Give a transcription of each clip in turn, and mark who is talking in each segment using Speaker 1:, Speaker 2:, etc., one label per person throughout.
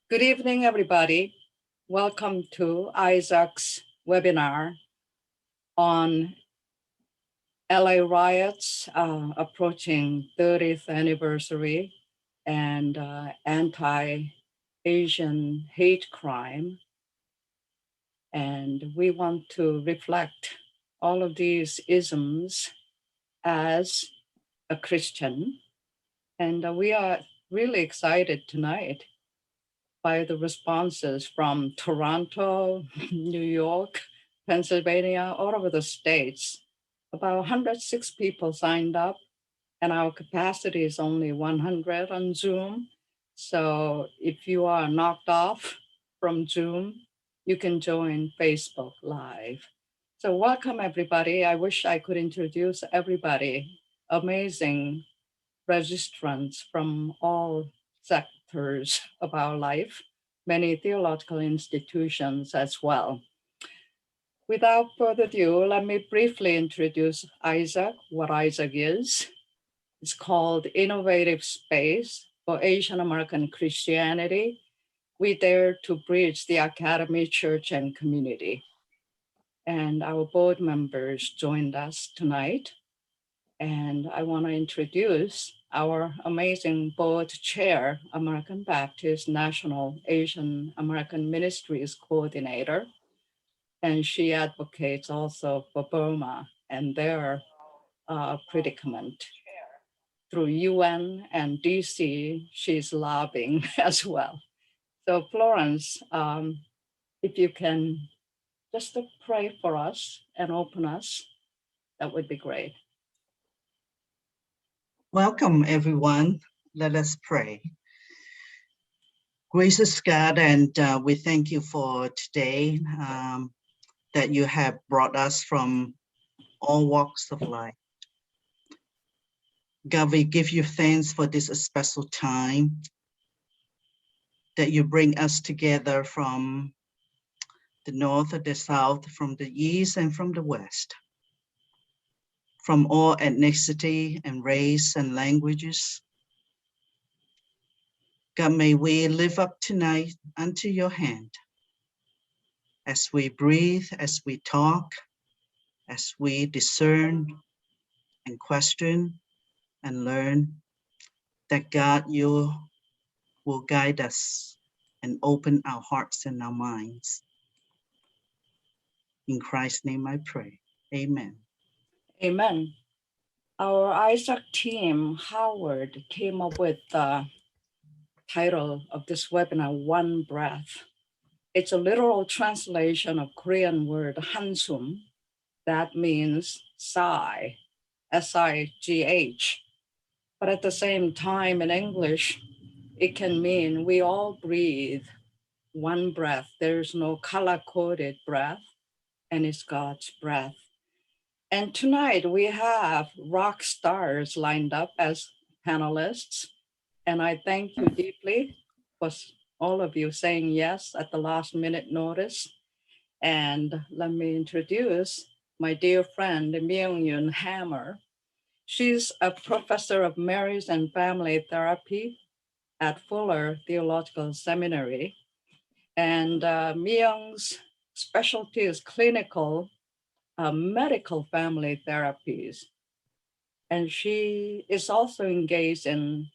Speaker 1: Good evening, everybody. Welcome to Isaac's webinar on LA riots approaching 30th anniversary and anti-Asian hate crime. And we want to reflect all of these isms as a Christian. And we are really excited tonight by the responses from Toronto, New York, Pennsylvania, all over the states. About 106 people signed up, and our capacity is only 100 on Zoom. So if you are knocked off from Zoom, you can join Facebook Live. So welcome, everybody. I wish I could introduce everybody. Amazing registrants from all sectors of our life, many theological institutions as well. Without further ado, let me briefly introduce Isaac, what Isaac is. It's called Innovative Space for Asian American Christianity. We dare to bridge the academy, church, and community. And our board members joined us tonight. And I want to introduce our amazing board chair, American Baptist National Asian American Ministries Coordinator. And she advocates also for Burma and their predicament. Through UN and DC, she's lobbying as well. So Florence, if you can just pray for us and open us, that would be great.
Speaker 2: Welcome, everyone. Let us pray. Gracious God, and we thank you for today that you have brought us from all walks of life. God, we give you thanks for this special time that you bring us together from the north, the south, from the east, and from the west, from all ethnicity and race and languages. God, may we live up tonight unto your hand as we breathe, as we talk, as we discern and question and learn, that God, you will guide us and open our hearts and our minds. In Christ's name I pray, amen.
Speaker 1: Amen. Our Isaac team, Howard, came up with the title of this webinar, One Breath. It's a literal translation of Korean word Hansum. That means sigh, S-I-G-H. But at the same time in English, it can mean we all breathe one breath. There's no color-coded breath, and it's God's breath. And tonight we have rock stars lined up as panelists. And I thank you deeply for all of you saying yes at the last minute notice. And let me introduce my dear friend, Miyoung Hammer. She's a professor of marriage and family therapy at Fuller Theological Seminary. And Miyoung's specialty is clinical medical family therapies. And she is also engaged in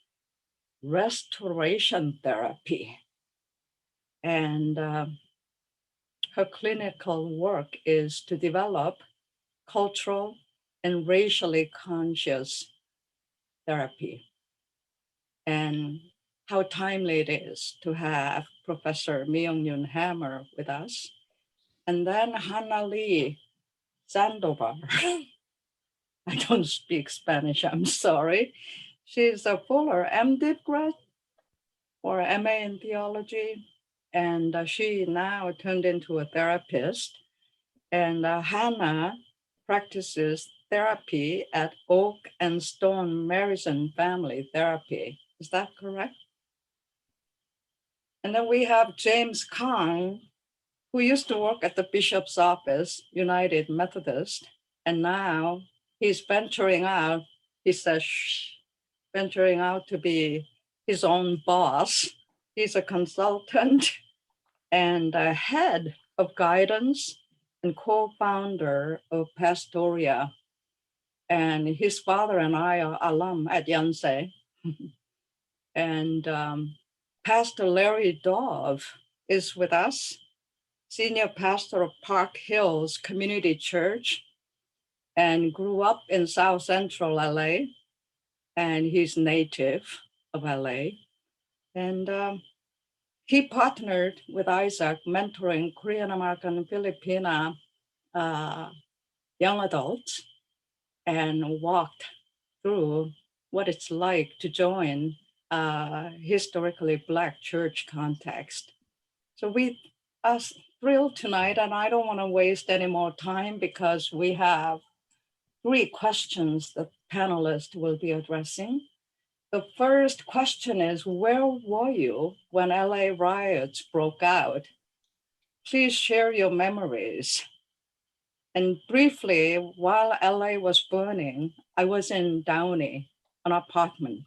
Speaker 1: restoration therapy. And her clinical work is to develop cultural and racially conscious therapy. And how timely it is to have Professor Miyoung Hammer with us. And then Hannah Lee Sandoval. I don't speak Spanish, I'm sorry. She's a Fuller MDiv grad or MA in theology, and she now turned into a therapist. And Hannah practices therapy at Oak and Stone Marriage and Family Therapy. Is that correct? And then we have James Kang, who used to work at the bishop's office, United Methodist, and now he's venturing out, he says, venturing out to be his own boss He's a consultant and a head of guidance and co-founder of Pastoria. And his father and I are alum at Yonsei. And Pastor Larry Dove is with us, senior pastor of Park Hills Community Church, and grew up in South Central LA. And he's native of LA. And he partnered with Isaac, mentoring Korean American and Filipina young adults, and walked through what it's like to join a historically Black church context. So we are thrilled tonight, and I don't want to waste any more time because we have 3 questions the panelists will be addressing. The first question is, where were you when LA riots broke out? Please share your memories. And briefly, while LA was burning, I was in Downey, an apartment.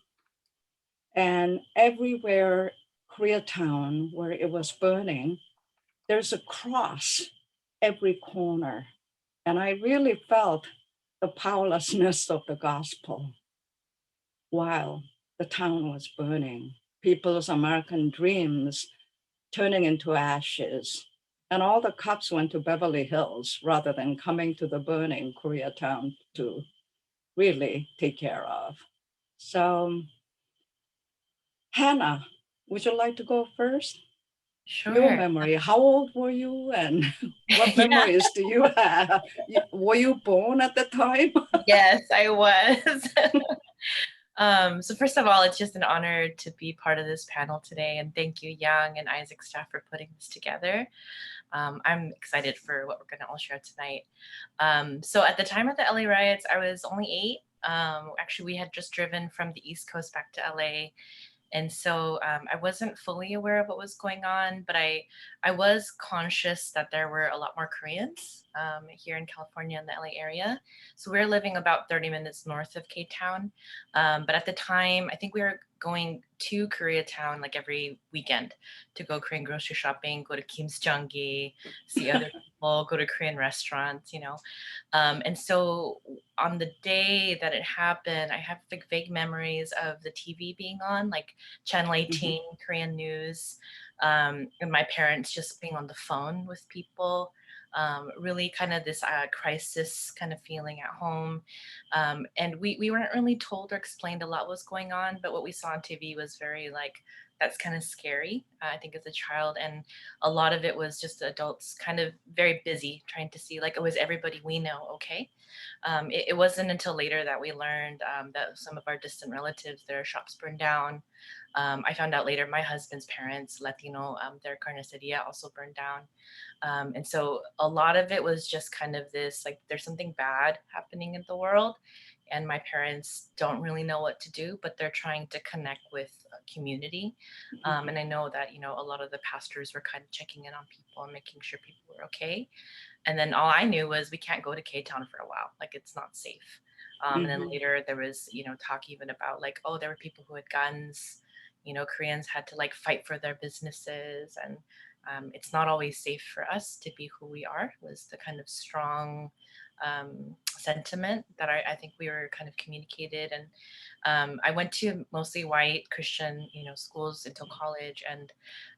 Speaker 1: And everywhere, Koreatown, where it was burning, there's a cross every corner. And I really felt the powerlessness of the gospel while the town was burning. People's American dreams turning into ashes. And all the cops went to Beverly Hills rather than coming to the burning Koreatown to really take care of. So, Hannah, would you like to go first?
Speaker 3: Sure.
Speaker 1: Your memory, how old were you and what
Speaker 3: Yeah.
Speaker 1: memories do you have? Were you born at the time?
Speaker 3: Yes, I was. So first of all, it's just an honor to be part of this panel today, and thank you, Young and Isaac staff, for putting this together. I'm excited for what we're going to all share tonight. So at the time of the LA riots, I was only 8. Actually, we had just driven from the East Coast back to LA. And so I wasn't fully aware of what was going on, but I was conscious that there were a lot more Koreans here in California in the LA area. So we were living about 30 minutes north of K-Town. But at the time, I think we were going to Koreatown like every weekend to go Korean grocery shopping, go to Kim's Jeongi, see other people, go to Korean restaurants, you know. And so on the day that it happened, I have like vague memories of the TV being on, like Channel 18, Korean news, and my parents just being on the phone with people. Really kind of this crisis kind of feeling at home. And we weren't really told or explained a lot what was going on, but what we saw on TV was very like, that's kind of scary, I think, as a child. And a lot of it was just adults kind of very busy trying to see, like, oh, is everybody we know okay? It wasn't until later that we learned that some of our distant relatives, their shops burned down. I found out later my husband's parents, Latino, their carniceria also burned down. And so a lot of it was just kind of this, like, there's something bad happening in the world. And my parents don't really know what to do, but they're trying to connect with a community. And I know that, you know, a lot of the pastors were kind of checking in on people and making sure people were okay. And then all I knew was we can't go to K-Town for a while. Like, it's not safe. And then later there was, you know, talk even about like, oh, there were people who had guns. You know, Koreans had to like fight for their businesses. And it's not always safe for us to be who we are, was the kind of strong sentiment that I think we were kind of communicated. And I went to mostly white Christian, you know, schools until college. And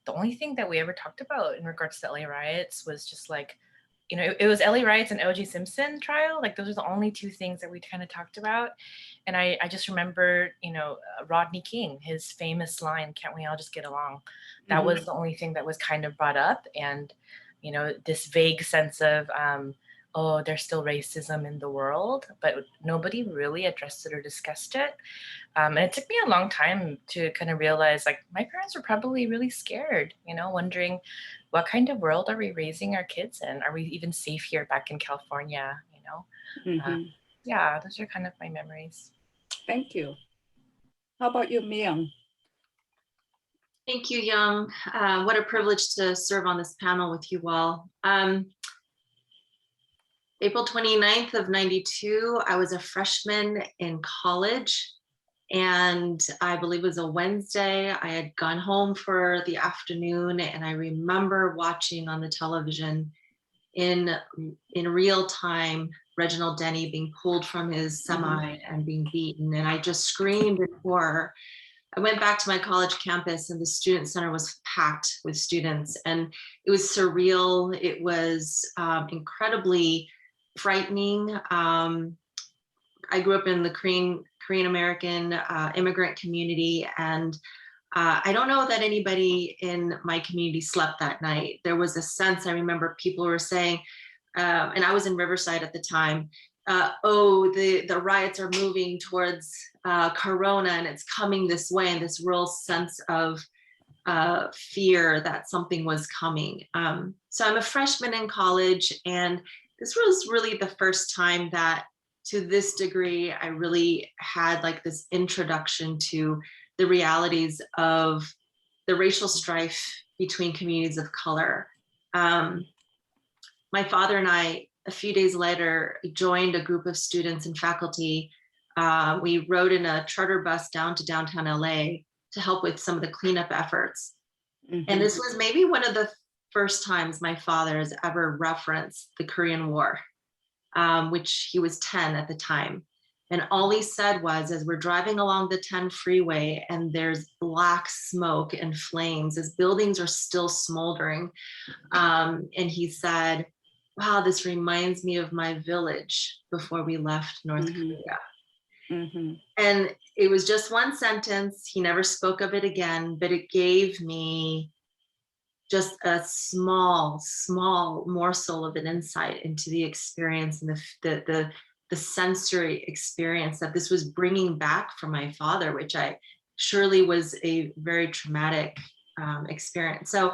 Speaker 3: the only thing that we ever talked about in regards to LA riots was just like, you know, it was LA riots and O.J. Simpson trial. Like, those are the only 2 things that we kind of talked about. And I just remember, you know, Rodney King, his famous line, "Can't we all just get along?" That was the only thing that was kind of brought up. And, you know, this vague sense of, oh, there's still racism in the world, but nobody really addressed it or discussed it. And it took me a long time to kind of realize, like, my parents were probably really scared, you know, wondering, what kind of world are we raising our kids in? Are we even safe here back in California, you know? Yeah, those are kind of my memories.
Speaker 1: Thank you. How about you, Miyoung?
Speaker 4: Thank you, Young. What a privilege to serve on this panel with you all. April 29th of 92, I was a freshman in college. And I believe it was a Wednesday. I had gone home for the afternoon, and I remember watching on the television in real time Reginald Denny being pulled from his semi and being beaten. And I just screamed in horror. I went back to my college campus, and the student center was packed with students, and it was surreal. It was incredibly frightening. I grew up in the Korean American immigrant community, and I don't know that anybody in my community slept that night. There was a sense, I remember people were saying, and I was in Riverside at the time, oh, the riots are moving towards Corona, and it's coming this way, and this real sense of fear that something was coming. So I'm a freshman in college, and this was really the first time that, to this degree, I really had like this introduction to the realities of the racial strife between communities of color. My father and I, a few days later, joined a group of students and faculty. We rode in a charter bus down to downtown LA to help with some of the cleanup efforts. And this was maybe one of the first times my father has ever referenced the Korean War, which he was 10 at the time. And all he said was, as we're driving along the 10 freeway and there's black smoke and flames as buildings are still smoldering. And he said, wow, this reminds me of my village before we left North Korea. And it was just one sentence. He never spoke of it again, but it gave me just a small morsel of an insight into the experience and the sensory experience that this was bringing back from my father, which I surely was a very traumatic experience. So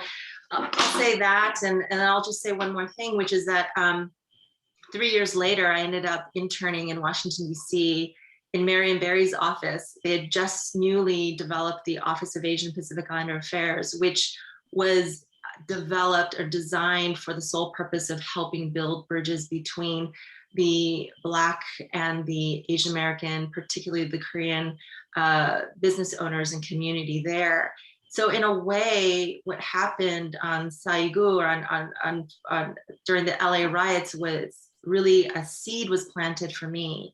Speaker 4: I'll say that, and I'll just say one more thing, which is that 3 years later, I ended up interning in Washington, D.C. in Marion Barry's office. They had just newly developed the Office of Asian Pacific Islander Affairs, which was developed or designed for the sole purpose of helping build bridges between the Black and the Asian American, particularly the Korean business owners and community there. So in a way, what happened on Saigu or during the LA riots was really a seed was planted for me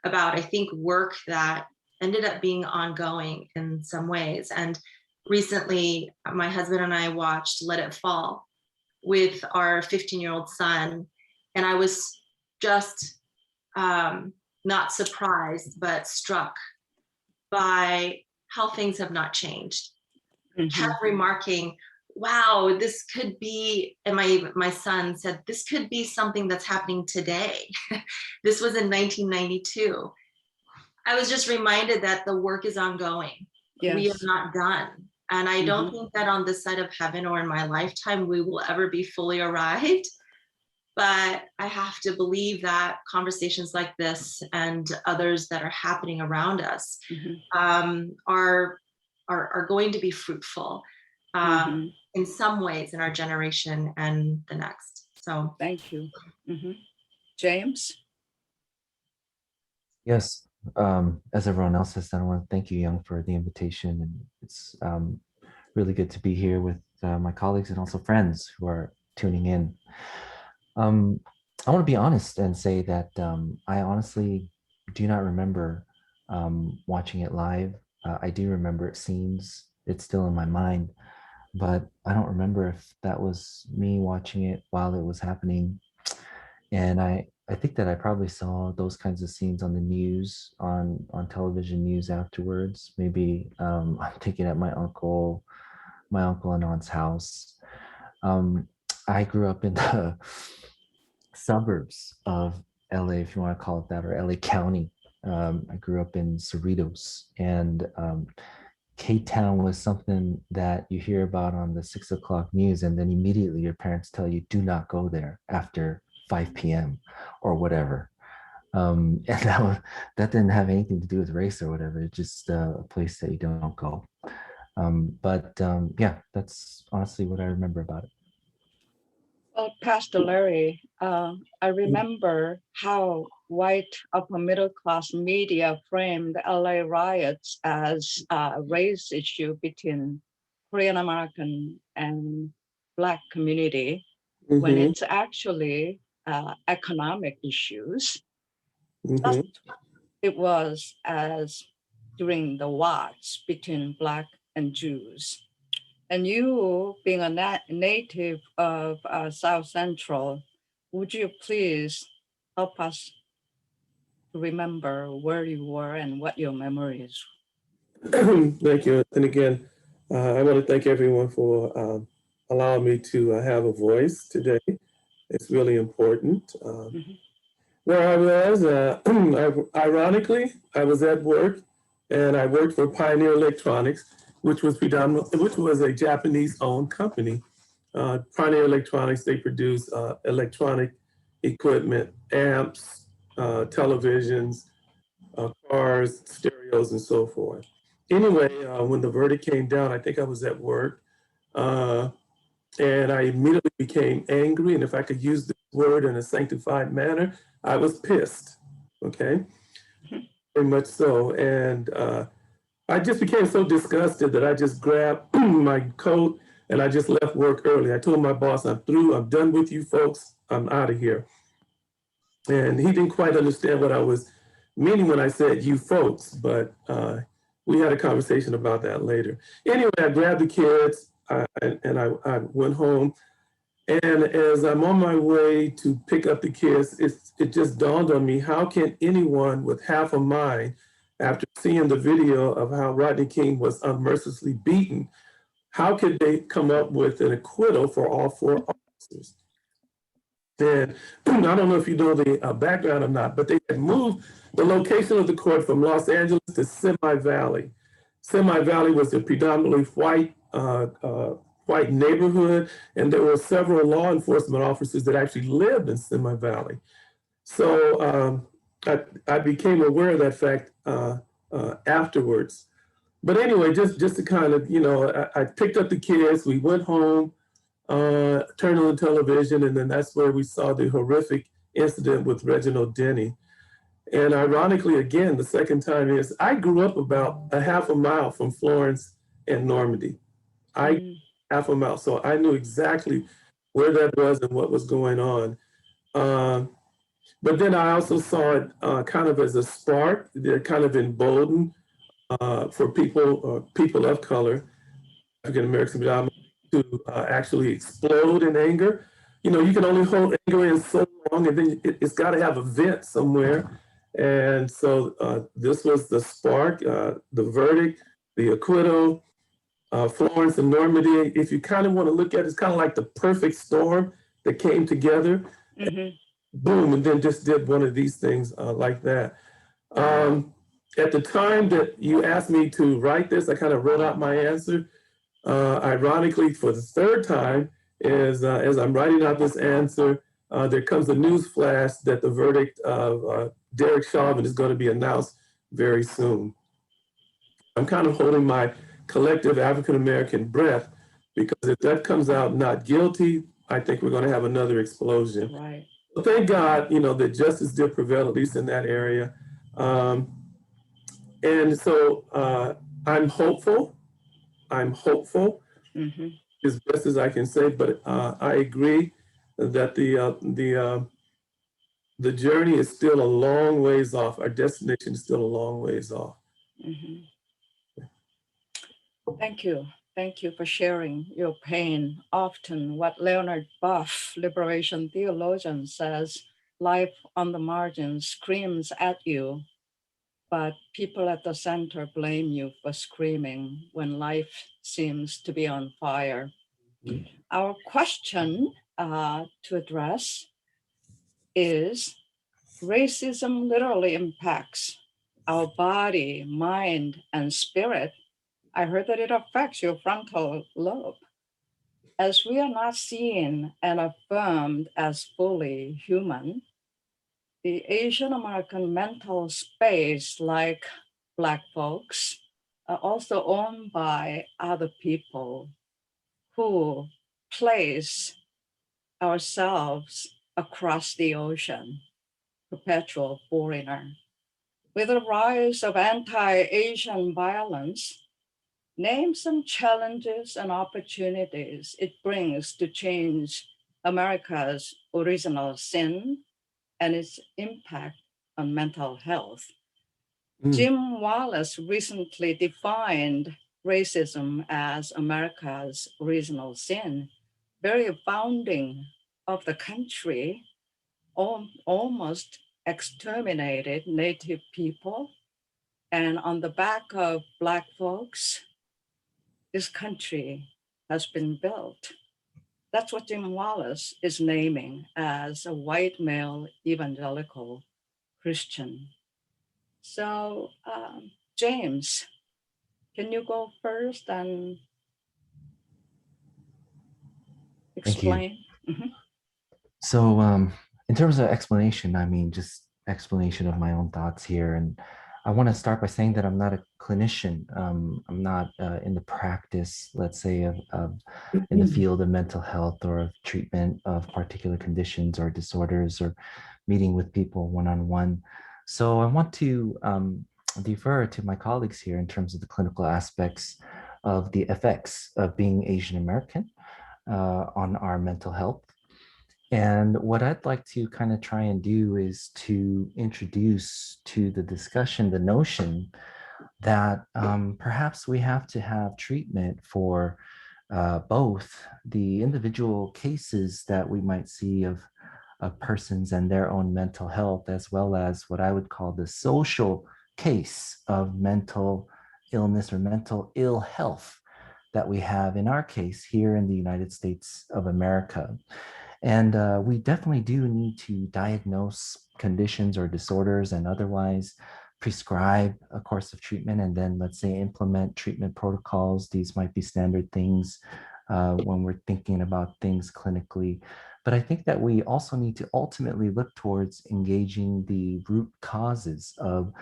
Speaker 4: about, I think, work that ended up being ongoing in some ways. And recently, my husband and I watched Let It Fall with our 15-year-old son. And I was just not surprised, but struck by how things have not changed. Kept remarking, wow, this could be, and my son said, this could be something that's happening today. This was in 1992. I was just reminded that the work is ongoing. Yes. We are not done. And I don't think that on this side of heaven or in my lifetime, we will ever be fully arrived. But I have to believe that conversations like this and others that are happening around us are going to be fruitful in some ways in our generation and the next. So
Speaker 1: thank you. James?
Speaker 5: Yes, as everyone else has done, I want to thank you, Young, for the invitation. And it's really good to be here with my colleagues and also friends who are tuning in. I want to be honest and say that I honestly do not remember watching it live. I do remember scenes. It's still in my mind, but I don't remember if that was me watching it while it was happening. And I think that I probably saw those kinds of scenes on the news, on television news afterwards. Maybe I'm thinking at my uncle and aunt's house. I grew up in the suburbs of LA, if you want to call it that, or LA County. I grew up in Cerritos, and K-Town was something that you hear about on the 6 o'clock news, and then immediately your parents tell you, do not go there after 5 p.m. or whatever. And that didn't have anything to do with race or whatever. It's just a place that you don't go. But yeah, that's honestly what I remember about it.
Speaker 1: Well, Pastor Larry, I remember how white upper middle class media framed the LA riots as a race issue between Korean American and Black community, when
Speaker 6: Mhm,
Speaker 1: it's actually economic issues. That's
Speaker 6: mhm.
Speaker 1: it was as during the wars between Black and Jews. And you, being a native of South Central, would you please help us to remember where you were and what your memories?
Speaker 6: Thank you. And again, I want to thank everyone for allowing me to have a voice today. It's really important.
Speaker 1: Mhm.
Speaker 6: Where I was, ironically, I was at work, and I worked for Pioneer Electronics, which was a Japanese-owned company. Pioneer Electronics, they produce electronic equipment, amps, televisions, cars, stereos, and so forth. Anyway, when the verdict came down, I think I was at work, uh, and I immediately became angry. And if I could use this word in a sanctified manner, I was pissed. Okay, very much so. And I just became so disgusted that I just grabbed my coat and I just left work early. I told my boss, "I'm through. I'm done with you folks. I'm out of here." And he didn't quite understand what I was meaning when I said you folks, but we had a conversation about that later. Anyway, I grabbed the kids and I went home. And as I'm on my way to pick up the kids, it just dawned on me, how can anyone with half a mind, after seeing the video of how Rodney King was unmercifully beaten, how could they come up with an acquittal for all four officers? And I don't know if you know the background or not, but they had moved the location of the court from Los Angeles to Semi Valley. Semi Valley was a predominantly white neighborhood, and there were several law enforcement officers that actually lived in Semi Valley. So I became aware of that fact afterwards. But anyway, just to kind of, I picked up the kids, we went home, turned on the television, and then that's where we saw the horrific incident with Reginald Denny. And ironically, again, the second time is I grew up about a half a mile from Florence and Normandy. I half a mile, so I knew exactly where that was and what was going on. But then I also saw it kind of as a spark, that kind of emboldened for people of color, African Americans, to actually explode in anger. You can only hold anger in so long, and then it's got to have a vent somewhere. And so this was the spark, the verdict, the acquittal, Florence and Normandy. If you kind of want to look at it, it's kind of like the perfect storm that came together.
Speaker 1: Mm-hmm.
Speaker 6: Boom, and then just did one of these things like that. At the time that you asked me to write this, I kind of wrote out my answer. Ironically, for the third time, is as I'm writing out this answer, there comes a news flash that the verdict of Derek Chauvin is going to be announced very soon. I'm kind of holding my collective African American breath, because if that comes out not guilty, I think we're going to have another explosion.
Speaker 1: Right.
Speaker 6: Well, thank God, that justice did prevail, at least in that area. And so I'm hopeful.
Speaker 1: Mm-hmm.
Speaker 6: As best as I can say, but I agree that the journey is still a long ways off. Our destination is still a long ways off.
Speaker 1: Mm-hmm. Thank you. Thank you for sharing your pain. Often, what Leonard Buff, liberation theologian, says, life on the margins screams at you, but people at the center blame you for screaming when life seems to be on fire. Our question to address is racism literally impacts our body, mind, and spirit. I heard that it affects your frontal lobe. As we are not seen and affirmed as fully human, the Asian American mental space, like Black folks, are also owned by other people who place ourselves across the ocean, perpetual foreigner. With the rise of anti-Asian violence, name some challenges and opportunities it brings to change America's original sin and its impact on mental health. Jim Wallace recently defined racism as America's original sin, very founding of the country, almost exterminated Native people. And on the back of Black folks, this country has been built. That's what Jim Wallace is naming as a white male evangelical Christian. So, James, can you go first and
Speaker 5: Thank you.
Speaker 1: explain? Mhm.
Speaker 5: So in terms of explanation, I mean, just explanation of my own thoughts here. And I want to start by saying that I'm not a clinician. I'm not in the practice, let's say, of in the field of mental health or of treatment of particular conditions or disorders or meeting with people one-on-one. So I want to defer to my colleagues here in terms of the clinical aspects of the effects of being Asian American on our mental health. And what I'd like to kind of try and do is to introduce to the discussion the notion that perhaps we have to have treatment for both the individual cases that we might see of persons and their own mental health, as well as what I would call the social case of mental illness or mental ill health that we have in our case here in the United States of America. And we definitely do need to diagnose conditions or disorders and otherwise prescribe a course of treatment and then, let's say, implement treatment protocols. These might be standard things when we're thinking about things clinically. But I think that we also need to ultimately look towards engaging the root causes of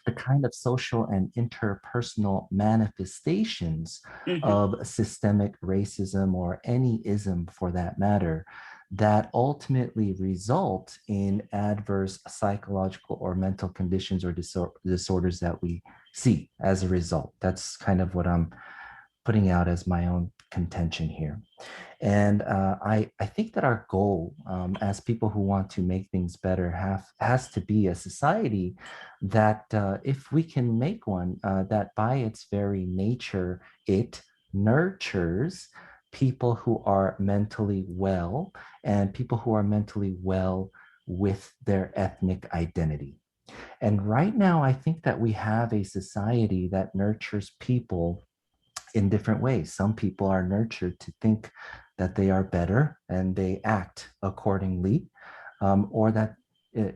Speaker 5: the kind of social and interpersonal manifestations of systemic racism or any ism for that matter that ultimately result in adverse psychological or mental conditions or disorders that we see as a result. That's kind of what I'm putting out as my own contention here. And I think that our goal as people who want to make things better has to be a society that if we can make one, that by its very nature, it nurtures people who are mentally well and people who are mentally well with their ethnic identity. And right now, I think that we have a society that nurtures people in different ways. Some people are nurtured to think that they are better and they act accordingly, or that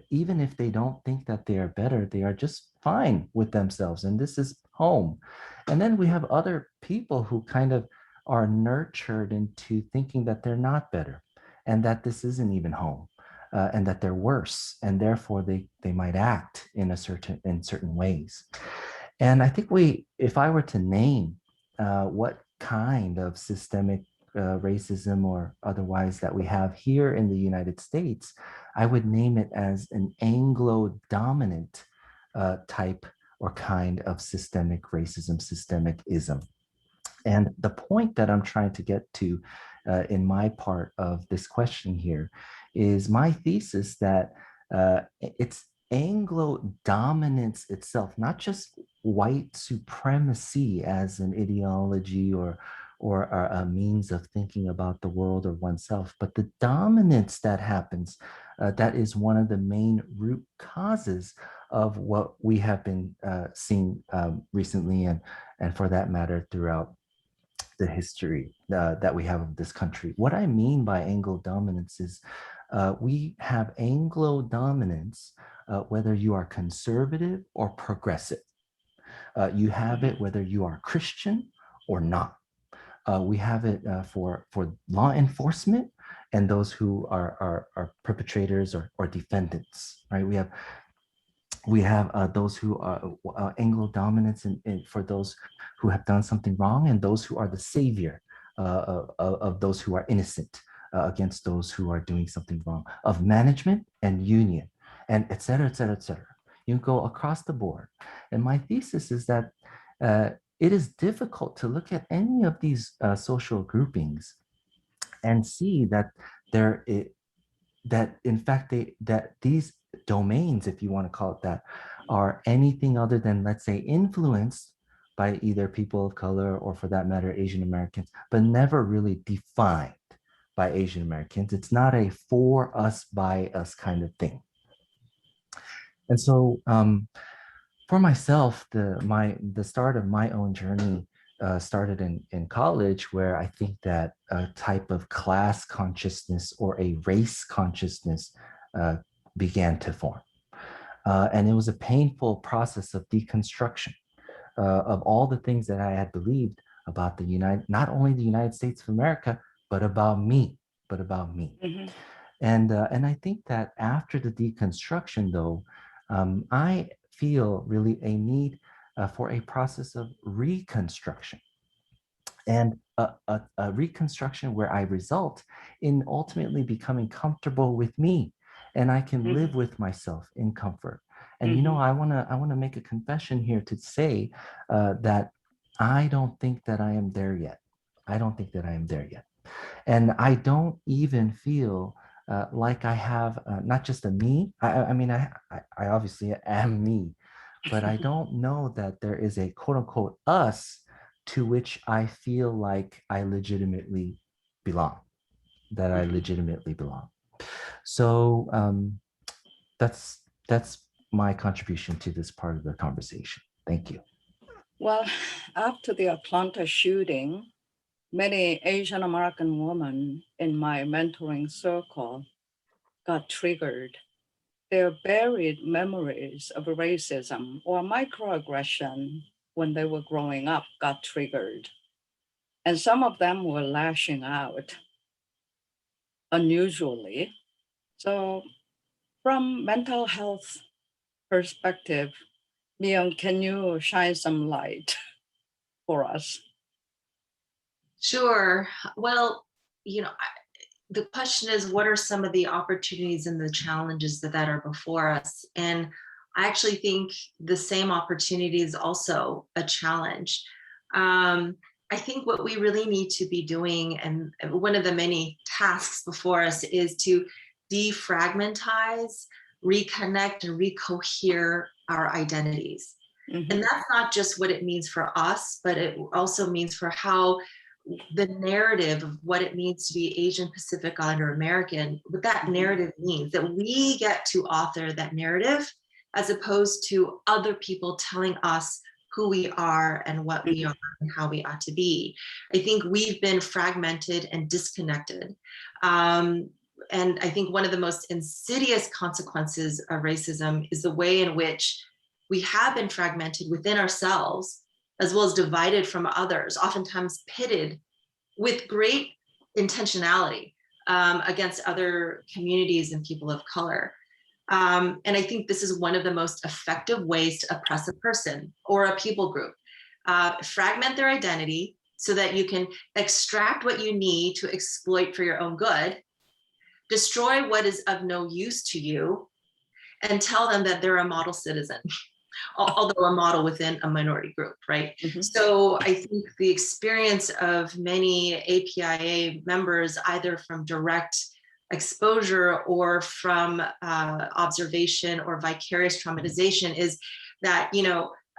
Speaker 5: even if they don't think that they are better, they are just fine with themselves. And this is home. And then we have other people who kind of are nurtured into thinking that they're not better and that this isn't even home. And that they're worse, and therefore they might act in certain ways. And I think if I were to name what kind of systemic racism or otherwise that we have here in the United States, I would name it as an Anglo-dominant type or kind of systemic racism, systemic ism. And the point that I'm trying to get to in my part of this question here is my thesis that it's Anglo dominance itself, not just white supremacy as an ideology or a means of thinking about the world or oneself, but the dominance that happens, that is one of the main root causes of what we have been seeing recently and for that matter throughout the history that we have of this country. What I mean by Anglo dominance is we have Anglo dominance whether you are conservative or progressive. You have it whether you are Christian or not. We have it for law enforcement and those who are perpetrators or defendants, right? We have those who are Anglo dominance for those who have done something wrong and those who are the savior of those who are innocent against those who are doing something wrong, of management and union, and et cetera, et cetera, et cetera. You go across the board. And my thesis is that it is difficult to look at any of these social groupings and see that that in fact that these domains, if you want to call it that, are anything other than, let's say, influenced by either people of color or, for that matter, Asian Americans, but never really defined by Asian Americans. It's not a for us, by us kind of thing. And so for myself, the start of my own journey started in college, where I think that a type of class consciousness or a race consciousness began to form. And it was a painful process of deconstruction of all the things that I had believed about not only the United States of America, but about me. Mm-hmm. And I think that after the deconstruction, though, I feel really a need for a process of reconstruction, and a reconstruction where I result in ultimately becoming comfortable with me, and I can live with myself in comfort. And you know, I wanna make a confession here to say that I don't think that I am there yet. And I don't even feel like I have not just a me. I mean, I obviously am me, but I don't know that there is a quote unquote us to which I feel like I legitimately belong, So that's my contribution to this part of the conversation. Thank you.
Speaker 1: Well, after the Atlanta shooting, many Asian American women in my mentoring circle got triggered. Their buried memories of racism or microaggression when they were growing up got triggered. And some of them were lashing out unusually. So from mental health perspective, Miyoung, can you shine some light for us?
Speaker 4: Sure. Well, the question is, what are some of the opportunities and the challenges that are before us? And I actually think the same opportunity is also a challenge. I think what we really need to be doing, and one of the many tasks before us, is to defragmentize, reconnect, and recohere our identities. Mm-hmm. And that's not just what it means for us, but it also means for how the narrative of what it means to be Asian, Pacific Islander American, what that narrative means, that we get to author that narrative as opposed to other people telling us who we are and what we are and how we ought to be. I think we've been fragmented and disconnected. And I think one of the most insidious consequences of racism is the way in which we have been fragmented within ourselves, as well as divided from others, oftentimes pitted with great intentionality against other communities and people of color. And I think this is one of the most effective ways to oppress a person or a people group. Fragment their identity so that you can extract what you need to exploit for your own good, destroy what is of no use to you, and tell them that they're a model citizen. Although a model within a minority group, right? Mm-hmm. So I think the experience of many APIA members, either from direct exposure or from observation or vicarious traumatization, is that,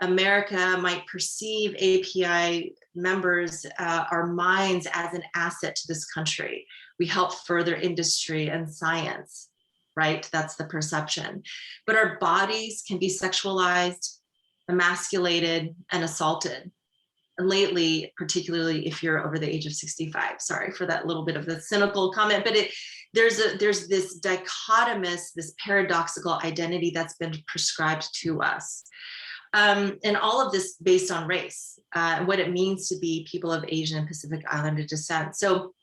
Speaker 4: America might perceive API members, our minds, as an asset to this country. We help further industry and science. Right? That's the perception. But our bodies can be sexualized, emasculated, and assaulted. And lately, particularly if you're over the age of 65, sorry for that little bit of the cynical comment, but there's this dichotomous, this paradoxical identity that's been prescribed to us. And all of this based on race, what it means to be people of Asian and Pacific Islander descent. So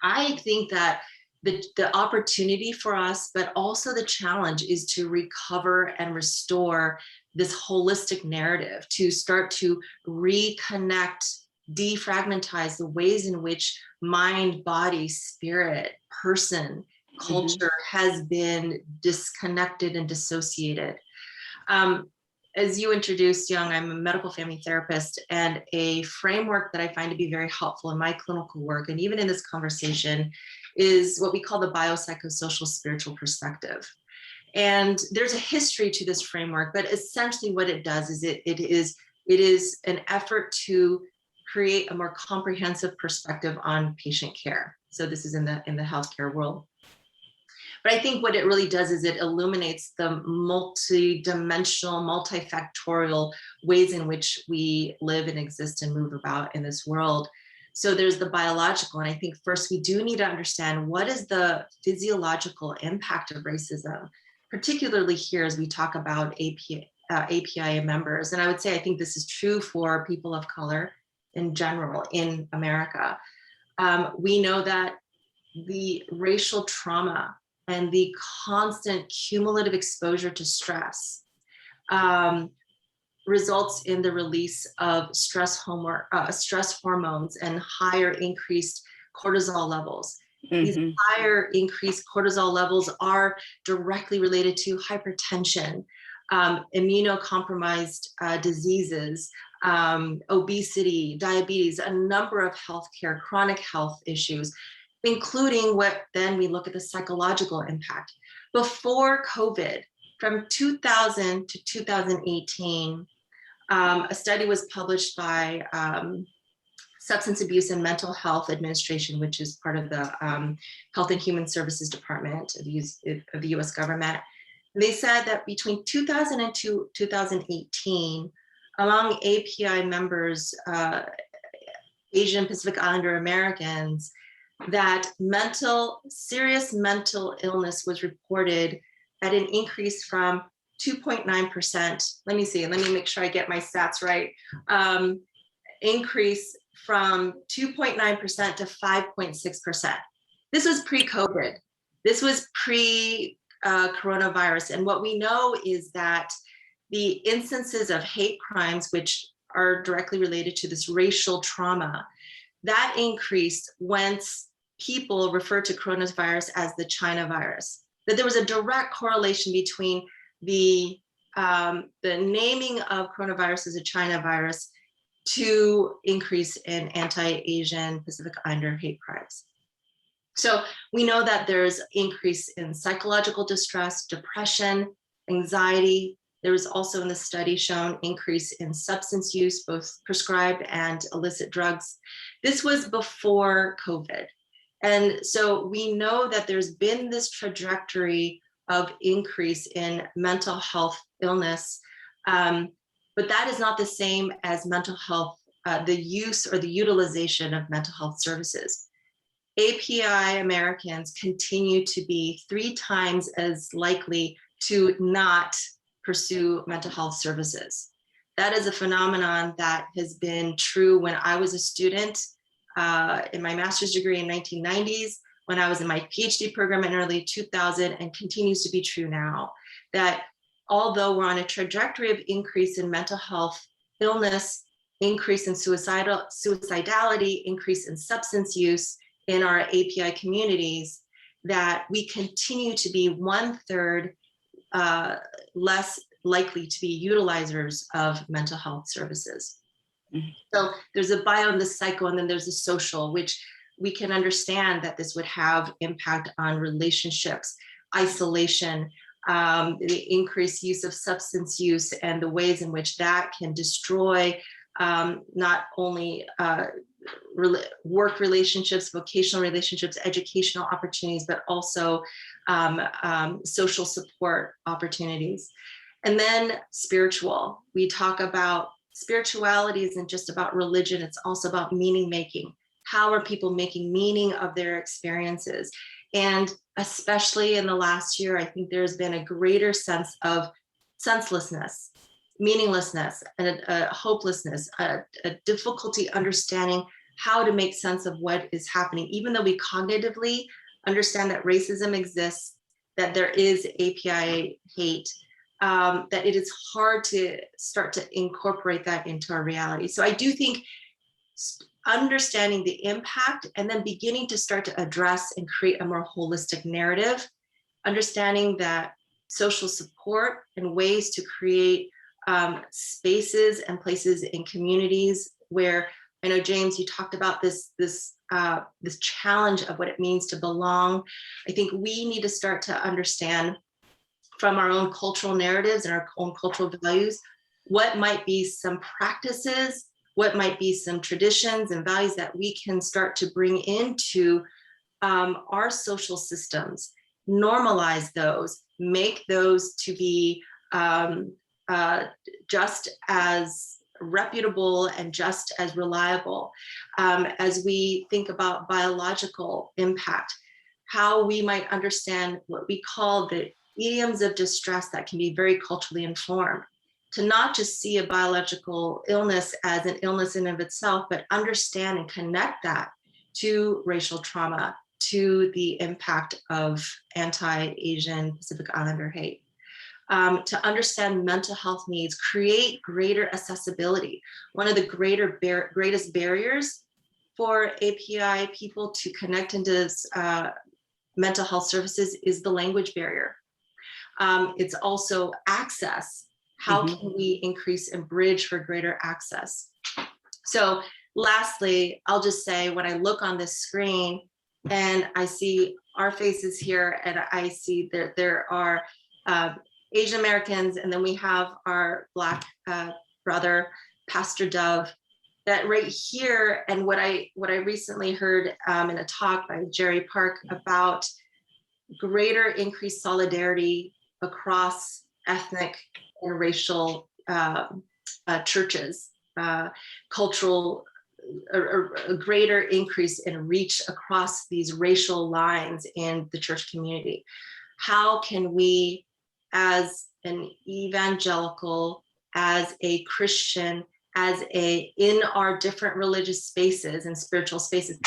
Speaker 4: I think that the opportunity for us, but also the challenge, is to recover and restore this holistic narrative, to start to reconnect defragmentize the ways in which mind, body, spirit, person, culture has been disconnected and dissociated. As you introduced, Young, I'm a medical family therapist, and a framework that I find to be very helpful in my clinical work, and even in this conversation, is what we call the biopsychosocial spiritual perspective. And there's a history to this framework, but essentially what it does is it is an effort to create a more comprehensive perspective on patient care. So this is in the healthcare world. But I think what it really does is it illuminates the multi-dimensional, multifactorial ways in which we live and exist and move about in this world. So there's the biological, and I think first we do need to understand what is the physiological impact of racism, particularly here as we talk about API members. And I would say I think this is true for people of color in general in America. We know that the racial trauma and the constant cumulative exposure to stress results in the release of stress hormones and higher increased cortisol levels. These higher increased cortisol levels are directly related to hypertension, immunocompromised diseases, obesity, diabetes, a number of healthcare, chronic health issues, including what then we look at the psychological impact. Before COVID, from 2000 to 2018, a study was published by Substance Abuse and Mental Health Administration, which is part of the Health and Human Services Department of the US government. And they said that between 2000 and 2018, among API members, Asian Pacific Islander Americans, that serious mental illness was reported at an increase from 2.9%. Let me make sure I get my stats right. Increase from 2.9% to 5.6%. This was pre-COVID. This was pre-coronavirus. And what we know is that the instances of hate crimes, which are directly related to this racial trauma, that increased once people referred to coronavirus as the China virus. That there was a direct correlation between the naming of coronavirus as a China virus to increase in anti-Asian Pacific Islander hate crimes. So we know that there's increase in psychological distress, depression, anxiety. There was also in the study shown increase in substance use, both prescribed and illicit drugs. This was before COVID. And so we know that there's been this trajectory of increase in mental health illness, but that is not the same as mental health, the use or the utilization of mental health services. API Americans continue to be 3 times as likely to not pursue mental health services. That is a phenomenon that has been true when I was a student in my master's degree in 1990s, when I was in my PhD program in early 2000, and continues to be true now, that although we're on a trajectory of increase in mental health illness, increase in suicidality, increase in substance use in our API communities, that we continue to be 1/3 less likely to be utilizers of mental health services. So there's a bio and the psycho, and then there's the social, which we can understand that this would have impact on relationships, isolation, the increased use of substance use, and the ways in which that can destroy not only work relationships, vocational relationships, educational opportunities, but also social support opportunities. And then spiritual. We talk about spirituality isn't just about religion, it's also about meaning making. How are people making meaning of their experiences? And especially in the last year, I think there's been a greater sense of senselessness, meaninglessness, and hopelessness, a difficulty understanding how to make sense of what is happening, even though we cognitively understand that racism exists, that there is API hate, that it is hard to start to incorporate that into our reality. So I do think understanding the impact, and then beginning to start to address and create a more holistic narrative, understanding that social support and ways to create spaces and places in communities where, I know, James, you talked about this challenge of what it means to belong. I think we need to start to understand from our own cultural narratives and our own cultural values, what might be some practices, what might be some traditions and values that we can start to bring into our social systems, normalize those, make those to be just as reputable and just as reliable. As we think about biological impact, how we might understand what we call the idioms of distress that can be very culturally informed, to not just see a biological illness as an illness in of itself, but understand and connect that to racial trauma, to the impact of anti-Asian Pacific Islander hate. To understand mental health needs, create greater accessibility. One of the greatest barriers for API people to connect into mental health services is the language barrier. It's also access. How can we increase and bridge for greater access? So lastly, I'll just say, when I look on this screen and I see our faces here, and I see that there are Asian Americans, and then we have our Black brother, Pastor Dove, that right here, and what I recently heard in a talk by Jerry Park about greater increased solidarity across ethnic and racial churches, cultural, a greater increase in reach across these racial lines in the church community. How can we, as an evangelical, as a Christian, in our different religious spaces and spiritual spaces,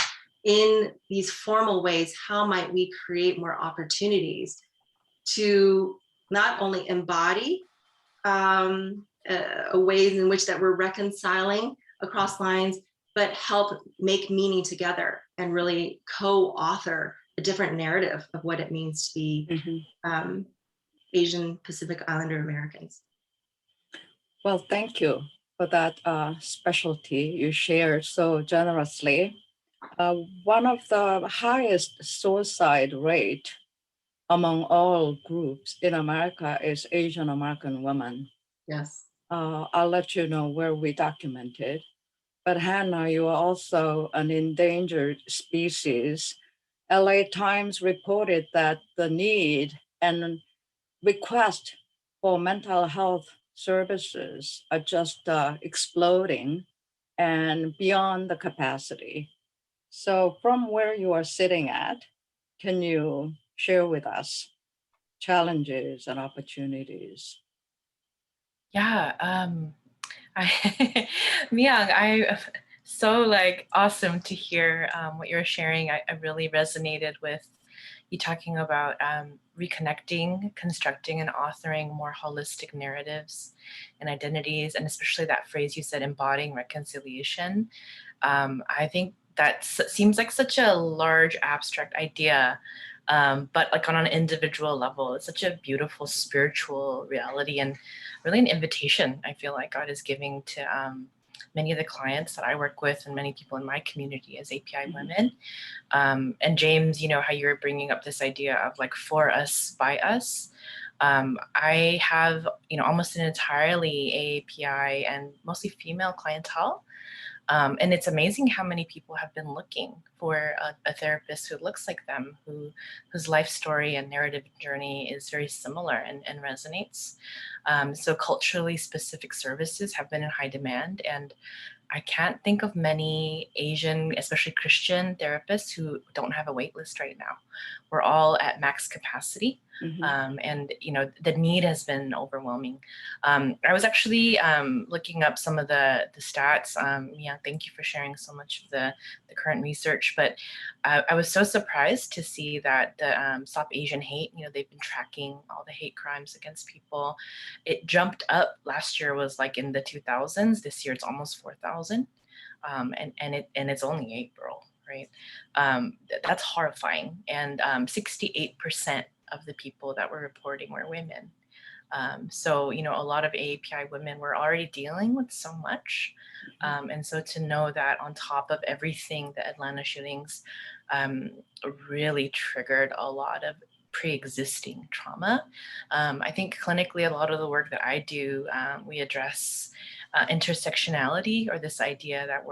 Speaker 4: in these formal ways, how might we create more opportunities to not only embody ways in which that we're reconciling across lines, but help make meaning together and really co-author a different narrative of what it means to be Asian Pacific Islander Americans.
Speaker 1: Well, thank you for that specialty you shared so generously. One of the highest suicide rate among all groups in America is Asian American women.
Speaker 4: Yes.
Speaker 1: I'll let you know where we documented. But Hannah, you are also an endangered species. LA Times reported that the need and request for mental health services are just exploding and beyond the capacity. So from where you are sitting at, can you share with us challenges and opportunities?
Speaker 3: Yeah, Miyoung, so awesome to hear what you're sharing. I really resonated with you talking about reconnecting, constructing, and authoring more holistic narratives and identities, and especially that phrase you said, embodying reconciliation. I think that seems like such a large abstract idea, but on an individual level, it's such a beautiful spiritual reality and really an invitation I feel like God is giving to many of the clients that I work with and many people in my community as API women. And James, how you were bringing up this idea of for us, by us. I have, almost an entirely AAPI and mostly female clientele. And it's amazing how many people have been looking for a therapist who looks like them, whose life story and narrative journey is very similar and resonates. So culturally specific services have been in high demand, and I can't think of many Asian, especially Christian therapists who don't have a wait list right now. We're all at max capacity. And the need has been overwhelming. I was actually looking up some of the stats. Yeah, thank you for sharing so much of the current research. But I was so surprised to see that the Stop Asian Hate, they've been tracking all the hate crimes against people. It jumped up. Last year was in the 2000s. This year it's almost 4,000. and it's only April, right? That's horrifying. And 68% of the people that were reporting were women. So, you know, a lot of AAPI women were already dealing with so much. And so to know that on top of everything, the Atlanta shootings really triggered a lot of pre-existing trauma. I think clinically, a lot of the work that I do, we address intersectionality, or this idea that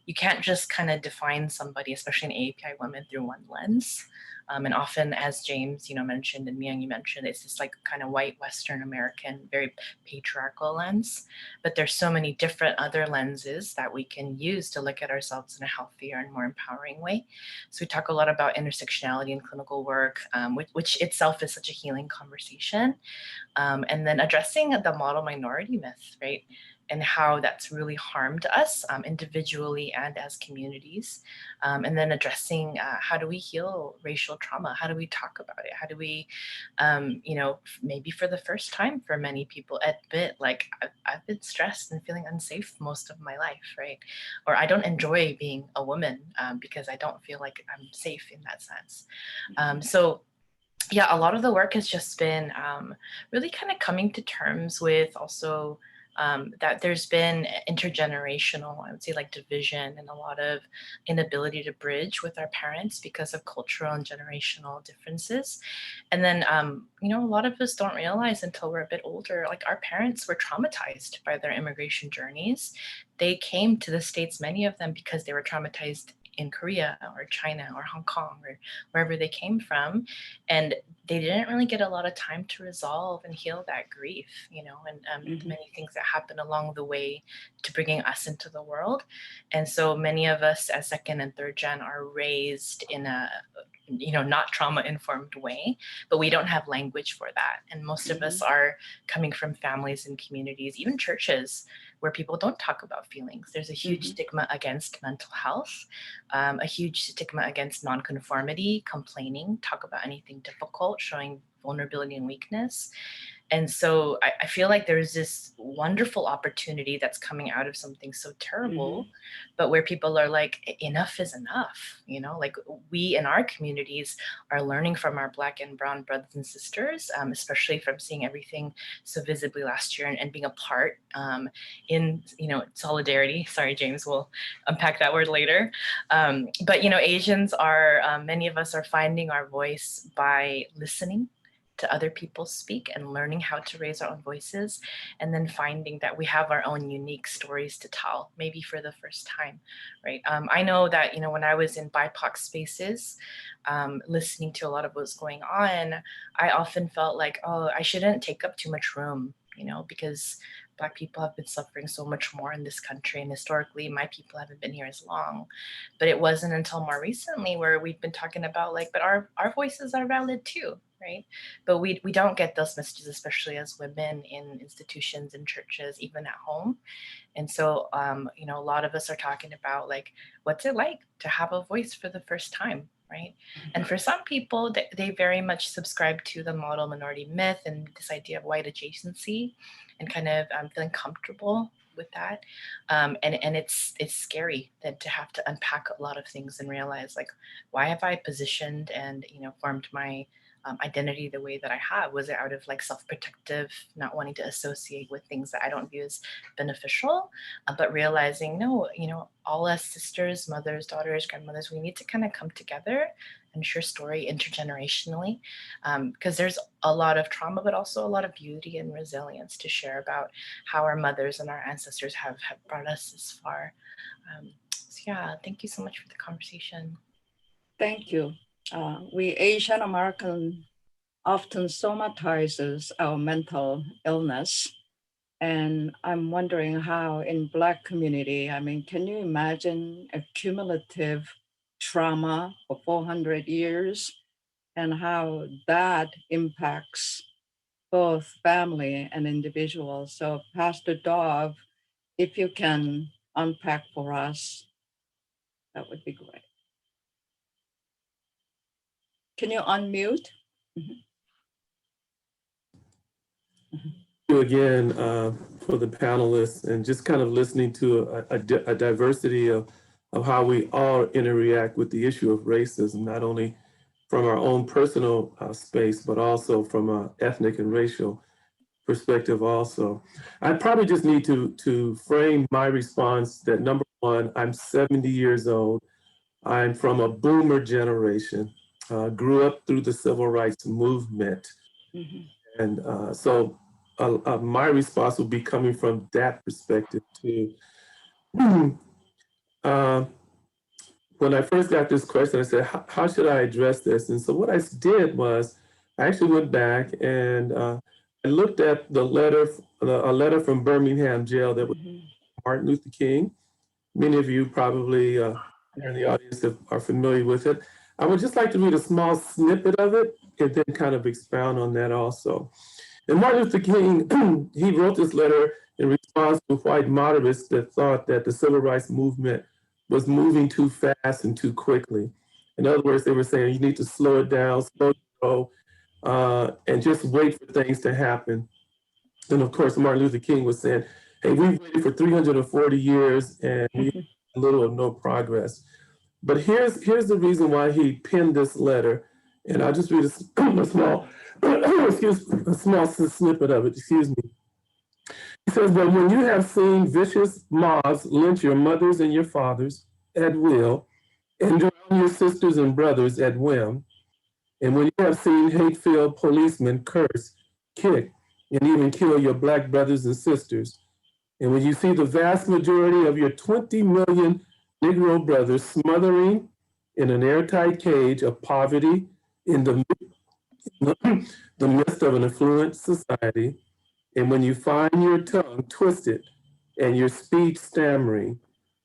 Speaker 3: you can't just kind of define somebody, especially in AAPI women, through one lens. And often, as James, you know, mentioned, and Miyoung, you mentioned, it's this like kind of white Western American, very patriarchal lens. But there's so many different other lenses that we can use to look at ourselves in a healthier and more empowering way. So we talk a lot about intersectionality in clinical work, which itself is such a healing conversation. And then addressing the model minority myth, right? And how that's really harmed us individually and as communities. And then addressing how do we heal racial trauma? How do we talk about it? How do we, you know, maybe for the first time for many people admit, like, I've been stressed and feeling unsafe most of my life, right? Or I don't enjoy being a woman because I don't feel like I'm safe in that sense. So yeah, a lot of the work has just been really kind of coming to terms with also that there's been intergenerational, I would say, like division and a lot of inability to bridge with our parents because of cultural and generational differences. And then, you know, a lot of us don't realize until we're a bit older, like our parents were traumatized by their immigration journeys. They came to the States, many of them, because they were traumatized in Korea or China or Hong Kong or wherever they came from. And they didn't really get a lot of time to resolve and heal that grief, you know, and many things that happened along the way to bringing us into the world. And so many of us as second and third gen are raised in a, you know, not trauma informed way, but we don't have language for that. And most of us are coming from families and communities, even churches, where people don't talk about feelings. There's a huge stigma against mental health, a huge stigma against nonconformity, complaining, talk about anything difficult, showing vulnerability and weakness. And so I feel like there's this wonderful opportunity that's coming out of something so terrible, but where people are like, enough is enough, you know, like we in our communities are learning from our Black and Brown brothers and sisters, especially from seeing everything so visibly last year and being a part in, you know, solidarity. Sorry, James, we'll unpack that word later. But, you know, Asians are, many of us are finding our voice by listening to other people speak and learning how to raise our own voices, and then finding that we have our own unique stories to tell, maybe for the first time, right? I know that, you know, when I was in BIPOC spaces, listening to a lot of what's going on, I often felt like, oh, I shouldn't take up too much room, you know, because Black people have been suffering so much more in this country. And historically, my people haven't been here as long. But it wasn't until more recently where we've been talking about like, but our voices are valid too, right? But we don't get those messages, especially as women in institutions and churches, even at home. And so, you know, a lot of us are talking about like, what's it like to have a voice for the first time, right? And for some people, they very much subscribe to the model minority myth and this idea of white adjacency and kind of feeling comfortable with that. And it's scary then to have to unpack a lot of things and realize like, why have I positioned and, you know, formed my identity the way that I have? Was it out of like self-protective, not wanting to associate with things that I don't view as beneficial, but realizing, no, you know, all us sisters, mothers, daughters, grandmothers, we need to kind of come together and share story intergenerationally, because there's a lot of trauma, but also a lot of beauty and resilience to share about how our mothers and our ancestors have brought us this far. So yeah, thank you so much for the conversation.
Speaker 1: Thank you. We Asian American often somatizes our mental illness. And I'm wondering how in Black community, I mean, can you imagine a cumulative trauma for 400 years and how that impacts both family and individuals? So Pastor Dov, if you can unpack for us, that would be great. Can you unmute?
Speaker 6: You again for the panelists and just kind of listening to a diversity of how we all interact with the issue of racism, not only from our own personal space, but also from an ethnic and racial perspective also. I probably just need to frame my response that number one, I'm 70 years old. I'm from a boomer generation, grew up through the civil rights movement. And so my response will be coming from that perspective too. When I first got this question, I said, how should I address this? And so what I did was, I actually went back and I looked at a letter from Birmingham jail that was Martin Luther King. Many of you probably here in the audience are familiar with it. I would just like to read a small snippet of it and then kind of expound on that also. And Martin Luther King, he wrote this letter in response to white moderates that thought that the civil rights movement was moving too fast and too quickly. In other words, they were saying you need to slow it down, slow it down, and just wait for things to happen. And of course, Martin Luther King was saying, hey, we've waited for 340 years and we have little or no progress. But here's the reason why he penned this letter. And I'll just read a small, a small snippet of it, excuse me. He says, but when you have seen vicious mobs lynch your mothers and your fathers at will, and drown your sisters and brothers at whim, and when you have seen hate-filled policemen curse, kick, and even kill your Black brothers and sisters, and when you see the vast majority of your 20 million Negro brothers smothering in an airtight cage of poverty in the midst of an affluent society, and when you find your tongue twisted and your speech stammering,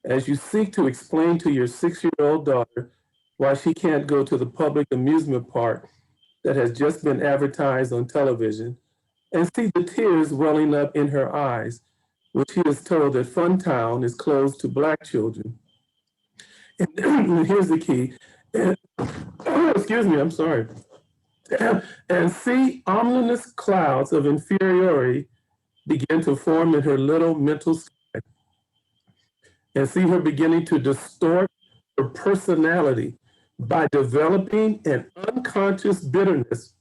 Speaker 6: as you seek to explain to your 6-year-old daughter why she can't go to the public amusement park that has just been advertised on television, and see the tears welling up in her eyes when she is told that Funtown is closed to Black children. And here's the key. Excuse me, I'm sorry. And see ominous clouds of inferiority begin to form in her little mental sky, and see her beginning to distort her personality by developing an unconscious bitterness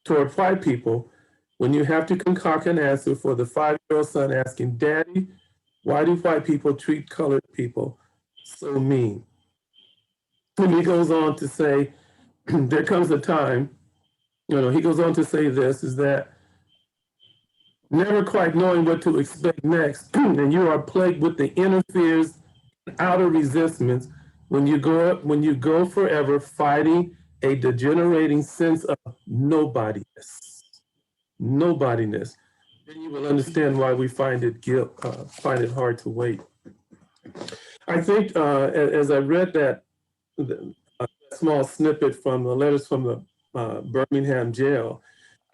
Speaker 6: toward white people when you have to concoct an answer for the 5-year-old son asking, Daddy, why do white people treat colored people so mean? And he goes on to say, there comes a time, he goes on to say this, is that never quite knowing what to expect next, and you are plagued with the inner fears and outer resentments when you go forever fighting a degenerating sense of nobodiness. Nobodiness. Then you will understand why we find it hard to wait. I think as I read that small snippet from the letters from the Birmingham jail,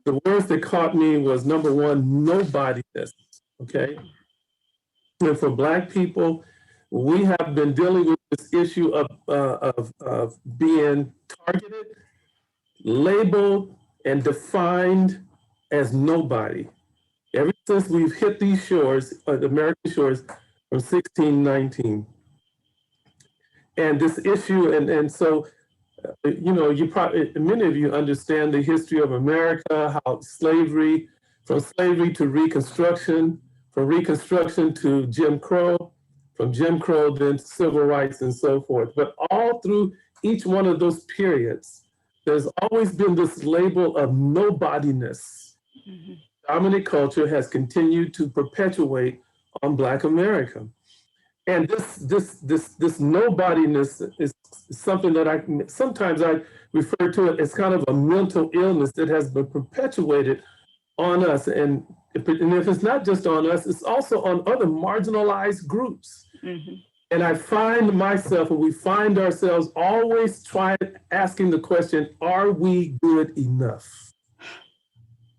Speaker 6: the words that caught me was number one, nobodiness, okay? And for Black people, we have been dealing with this issue of being targeted, labeled, and defined as nobody. Ever since we've hit these shores, the American shores, from 1619. And this issue, and so, you probably, many of you understand the history of America, how slavery, from slavery to Reconstruction, from Reconstruction to Jim Crow, from Jim Crow then to civil rights and so forth. But all through each one of those periods, there's always been this label of nobodiness. Mm-hmm. Dominant culture has continued to perpetuate on Black America. And this nobodiness is something that sometimes I refer to it as kind of a mental illness that has been perpetuated on us. And if it's not just on us, it's also on other marginalized groups. Mm-hmm. And I find myself, and we find ourselves always asking the question, are we good enough?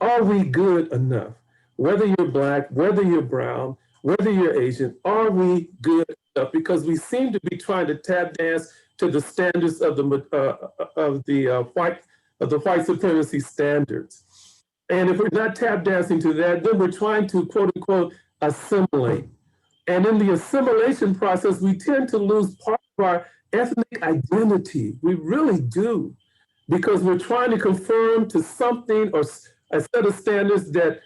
Speaker 6: Are we good enough? Whether you're Black, whether you're brown, whether you're Asian, are we good enough? Because we seem to be trying to tap dance to the standards of the white supremacy standards. And if we're not tap dancing to that, then we're trying to quote unquote assimilate. And in the assimilation process, we tend to lose part of our ethnic identity. We really do, because we're trying to conform to something or a set of standards that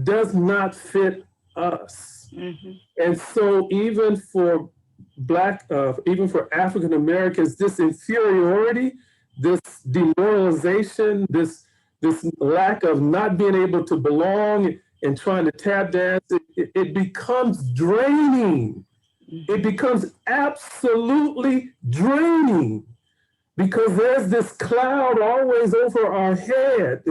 Speaker 6: does not fit us.
Speaker 1: Mm-hmm.
Speaker 6: And so even for even for African Americans, this inferiority, this demoralization, this lack of not being able to belong and trying to tap dance, it becomes draining. It becomes absolutely draining, because there's this cloud always over our head,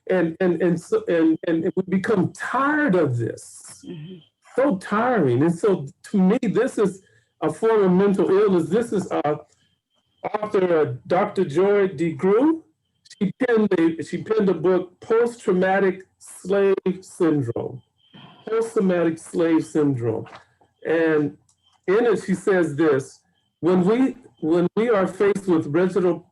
Speaker 6: and we become tired of this.
Speaker 1: Mm-hmm.
Speaker 6: So tiring. And so to me, this is a form of mental illness. This is author Dr. Joy DeGruy. She penned a book, Post-Traumatic Slave Syndrome. Post-traumatic slave syndrome. And in it, she says this: when we are faced with racial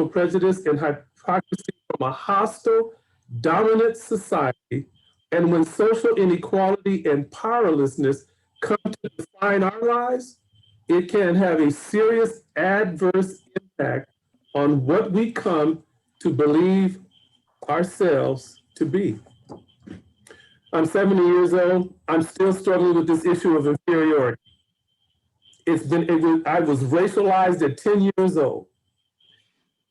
Speaker 6: prejudice and hypocrisy from a hostile, dominant society, and when social inequality and powerlessness come to define our lives, it can have a serious adverse impact on what we come to believe ourselves to be. I'm 70 years old. I'm still struggling with this issue of inferiority. I was racialized at 10 years old.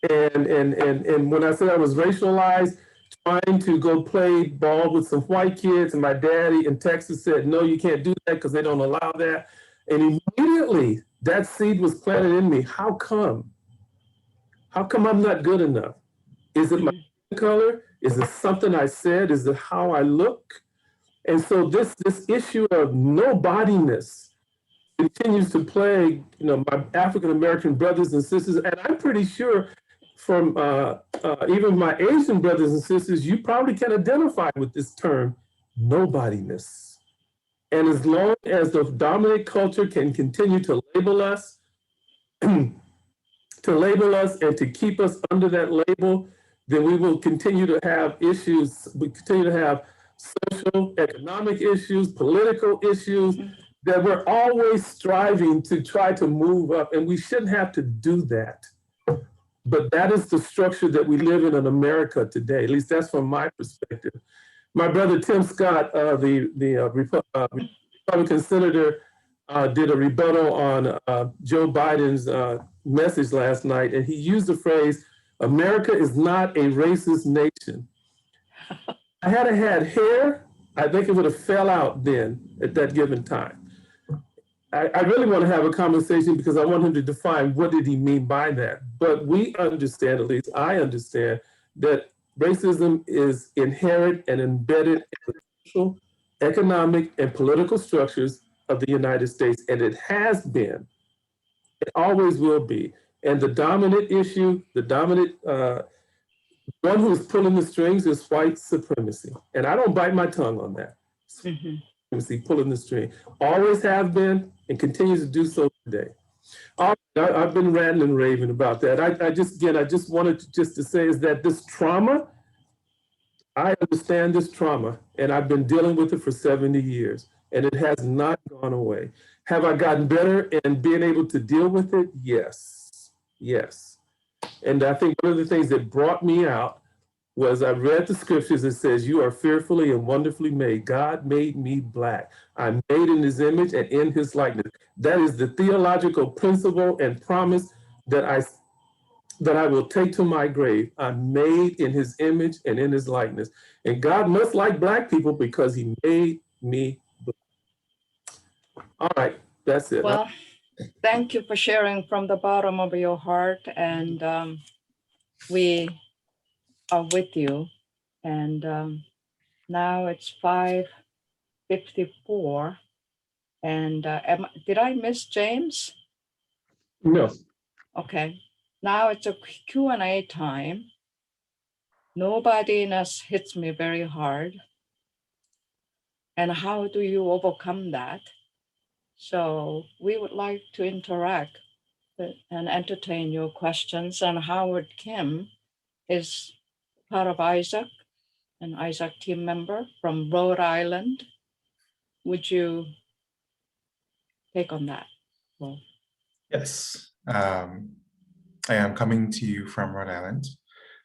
Speaker 6: And when I said I was racialized, trying to go play ball with some white kids, and my daddy in Texas said, no, you can't do that because they don't allow that. And immediately that seed was planted in me. How come? How come I'm not good enough? Is it my color? Is it something I said? Is it how I look? And so this issue of nobodiness continues to plague, my African American brothers and sisters, and I'm pretty sure from even my Asian brothers and sisters, you probably can identify with this term, nobodiness. And as long as the dominant culture can continue to label us, and to keep us under that label, then we will continue to have issues. We continue to have social, economic issues, political issues that we're always striving to try to move up, and we shouldn't have to do that. But that is the structure that we live in America today. At least that's from my perspective. My brother Tim Scott, the Republican senator, did a rebuttal on Joe Biden's message last night, and he used the phrase, "America is not a racist nation." I had hair, I think it would have fell out then at that given time. I really want to have a conversation because I want him to define what did he mean by that. But we understand, at least I understand, that racism is inherent and embedded in the social, economic, and political structures of the United States. And it has been, it always will be. And the dominant issue, one who is pulling the strings is white supremacy. And I don't bite my tongue on that. Supremacy pulling the string. Always have been and continues to do so today. I've been ranting and raving about that. I just wanted to say is that this trauma, I understand this trauma, and I've been dealing with it for 70 years, and it has not gone away. Have I gotten better in being able to deal with it? Yes, yes. And I think one of the things that brought me out was I read the scriptures that says, you are fearfully and wonderfully made. God made me Black. I'm made in his image and in his likeness. That is the theological principle and promise that I will take to my grave. I'm made in his image and in his likeness. And God must like Black people because he made me Black. All right, that's it.
Speaker 1: Well, thank you for sharing from the bottom of your heart. And we are with you. And now it's 5:54. And did I miss James?
Speaker 6: No.
Speaker 1: Okay. Now it's a Q&A time. Nobodiness hits me very hard. And how do you overcome that? So we would like to interact and entertain your questions. And Howard Kim is part of Isaac. an Isaac team member from Rhode Island. Would you take on that? Well,
Speaker 7: Yes, I am coming to you from Rhode Island,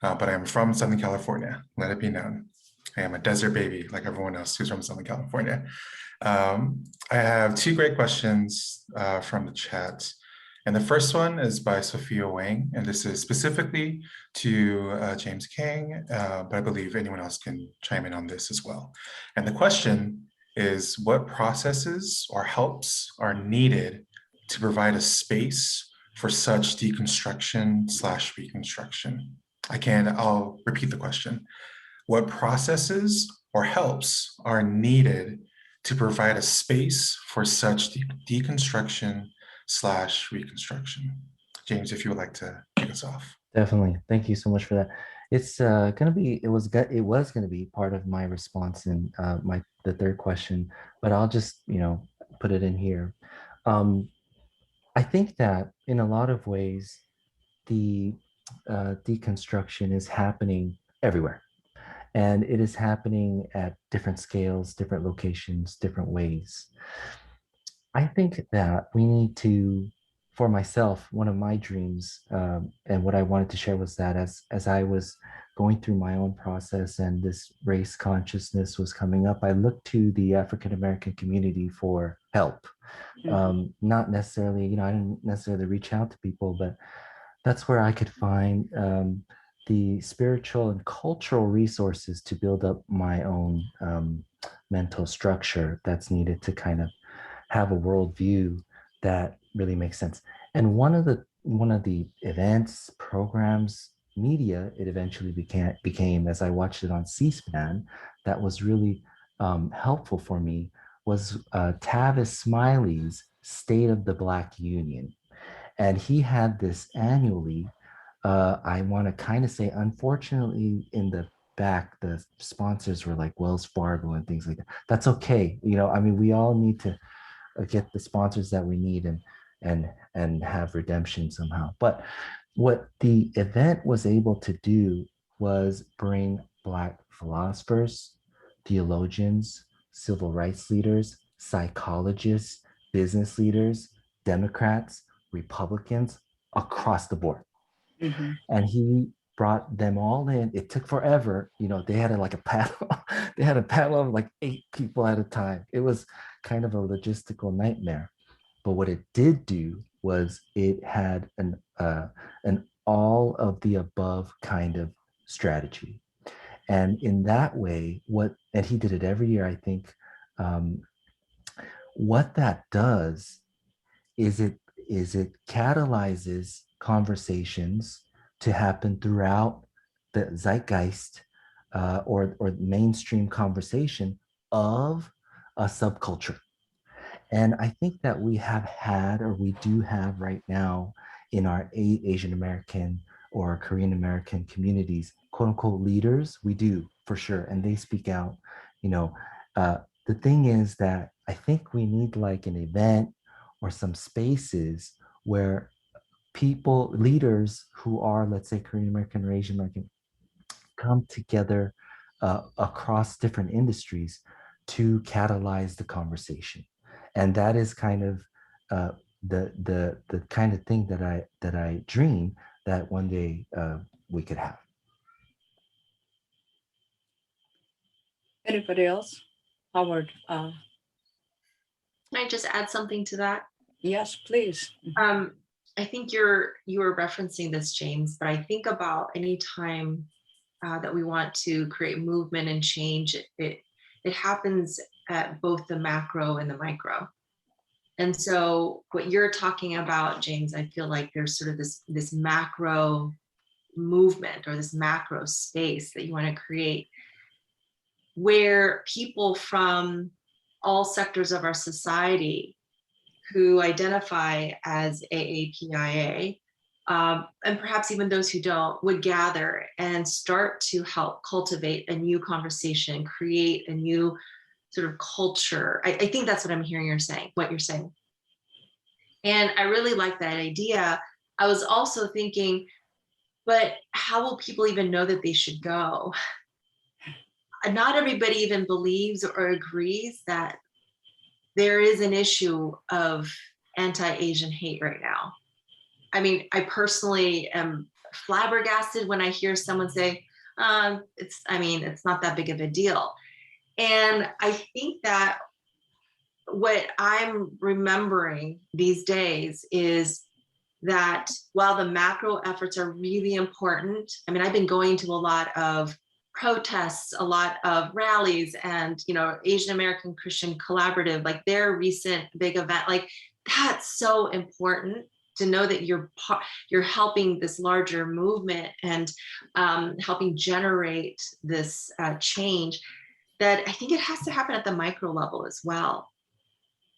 Speaker 7: but I am from Southern California. Let it be known. I am a desert baby like everyone else who's from Southern California. I have two great questions from the chat. And the first one is by Sophia Wang, and this is specifically to James Kang, but I believe anyone else can chime in on this as well. And the question is, what processes or helps are needed to provide a space for such deconstruction/reconstruction? I'll repeat the question. What processes or helps are needed to provide a space for such deconstruction/reconstruction? James, if you would like to kick us off.
Speaker 5: Definitely. Thank you so much for that. It's it was gonna be part of my response in the third question, but I'll just put it in here. I think that in a lot of ways, the deconstruction is happening everywhere, and it is happening at different scales, different locations, different ways. I think that we need to, for myself, one of my dreams and what I wanted to share was that as I was going through my own process and this race consciousness was coming up, I looked to the African American community for help. Not necessarily, I didn't necessarily reach out to people, but that's where I could find the spiritual and cultural resources to build up my own mental structure that's needed to kind of have a worldview that really makes sense. And one of the events, programs, media it eventually became as I watched it on C-SPAN, that was really helpful for me was Tavis Smiley's State of the Black Union. And he had this annually. I want to kind of say, unfortunately, in the back, the sponsors were like Wells Fargo and things like that. That's okay. We all need to get the sponsors that we need and have redemption somehow. But what the event was able to do was bring Black philosophers, theologians, civil rights leaders, psychologists, business leaders, Democrats, Republicans across the board.
Speaker 1: mm-hmm.
Speaker 5: And he brought them all in. It took forever. They had a panel. They had a panel of like 8 people at a time. It was kind of a logistical nightmare. But what it did do was it had an all of the above kind of strategy. And in that way, and he did it every year, I think, what that does is it catalyzes conversations to happen throughout the zeitgeist or mainstream conversation of a subculture. And I think that we have had, or we do have right now in our Asian American or Korean American communities, quote unquote leaders. We do for sure. And they speak out. The thing is that I think we need like an event or some spaces where leaders who are, let's say, Korean American or Asian American, come together across different industries to catalyze the conversation. And that is kind of the kind of thing that I dream that one day we could have.
Speaker 1: Anybody else? Howard?
Speaker 4: Can I just add something to that?
Speaker 1: Yes, please.
Speaker 4: I think you were referencing this, James, but I think about any time that we want to create movement and change, it happens at both the macro and the micro. And so what you're talking about, James, I feel like there's sort of this macro movement or this macro space that you want to create where people from all sectors of our society who identify as AAPIA, and perhaps even those who don't, would gather and start to help cultivate a new conversation, create a new sort of culture. I think that's what I'm hearing what you're saying. And I really like that idea. I was also thinking, but how will people even know that they should go? not everybody even believes or agrees that there is an issue of anti-Asian hate right now. I mean, I personally am flabbergasted when I hear someone say, it's not that big of a deal. And I think that what I'm remembering these days is that while the macro efforts are really important, I mean, I've been going to a lot of protests, a lot of rallies, and, you know, Asian American Christian Collaborative, like their recent big event, like that's so important to know that you're helping this larger movement and helping generate this change, that I think it has to happen at the micro level as well.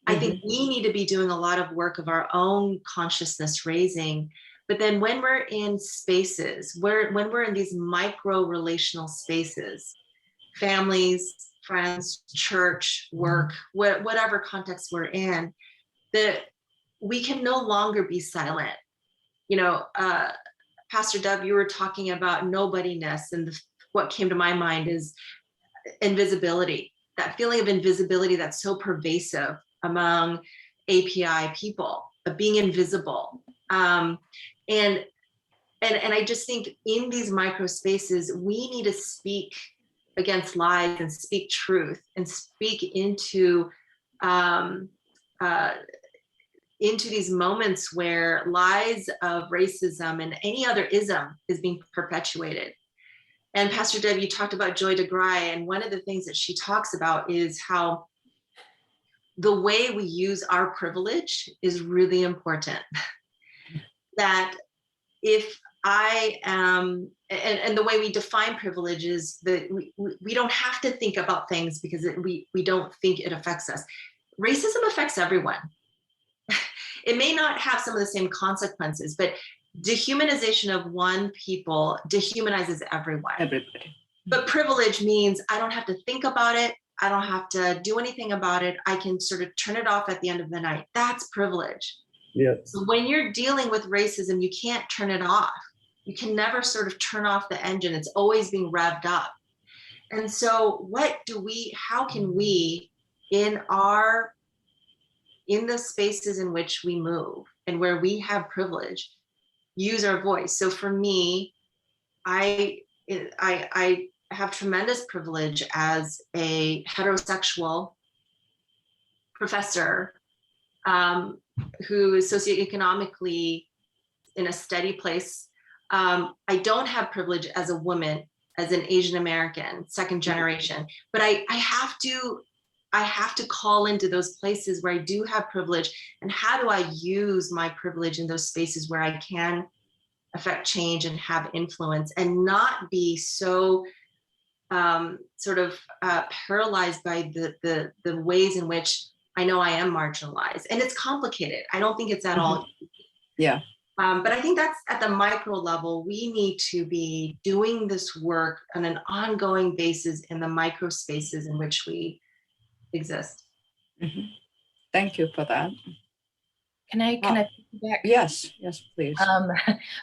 Speaker 4: I think we need to be doing a lot of work of our own consciousness raising, but then when we're in spaces, when we're in these micro relational spaces, families, friends, church, work, whatever context we're in, that we can no longer be silent. You know, Pastor Dub, you were talking about nobodiness, and what came to my mind is invisibility, that feeling of invisibility that's so pervasive among API people, of being invisible. And I just think in these micro spaces, we need to speak against lies and speak truth and speak into these moments where lies of racism and any other ism is being perpetuated. And Pastor Deb, you talked about Joy DeGruy, and one of the things that she talks about is how the way we use our privilege is really important. That if I am, and the way we define privilege is that we don't have to think about things because we don't think it affects us. Racism affects everyone. It may not have some of the same consequences, but dehumanization of one people dehumanizes everyone.
Speaker 1: Everybody.
Speaker 4: But privilege means I don't have to think about it. I don't have to do anything about it. I can sort of turn it off at the end of the night. That's privilege.
Speaker 6: Yes.
Speaker 4: So when you're dealing with racism, you can't turn it off. You can never sort of turn off the engine. It's always being revved up. And so how can we, in the spaces in which we move and where we have privilege, use our voice? So for me, I have tremendous privilege as a heterosexual professor who is socioeconomically in a steady place. I don't have privilege as a woman, as an Asian American, second generation, but I have to call into those places where I do have privilege, and how do I use my privilege in those spaces where I can affect change and have influence, and not be so paralyzed by the ways in which I know I am marginalized. And it's complicated. I don't think it's at all easy.
Speaker 1: Yeah.
Speaker 4: But I think that's at the micro level. We need to be doing this work on an ongoing basis in the micro spaces in which we exist.
Speaker 1: Thank you for that.
Speaker 3: Can I piggyback?
Speaker 1: Yes, please.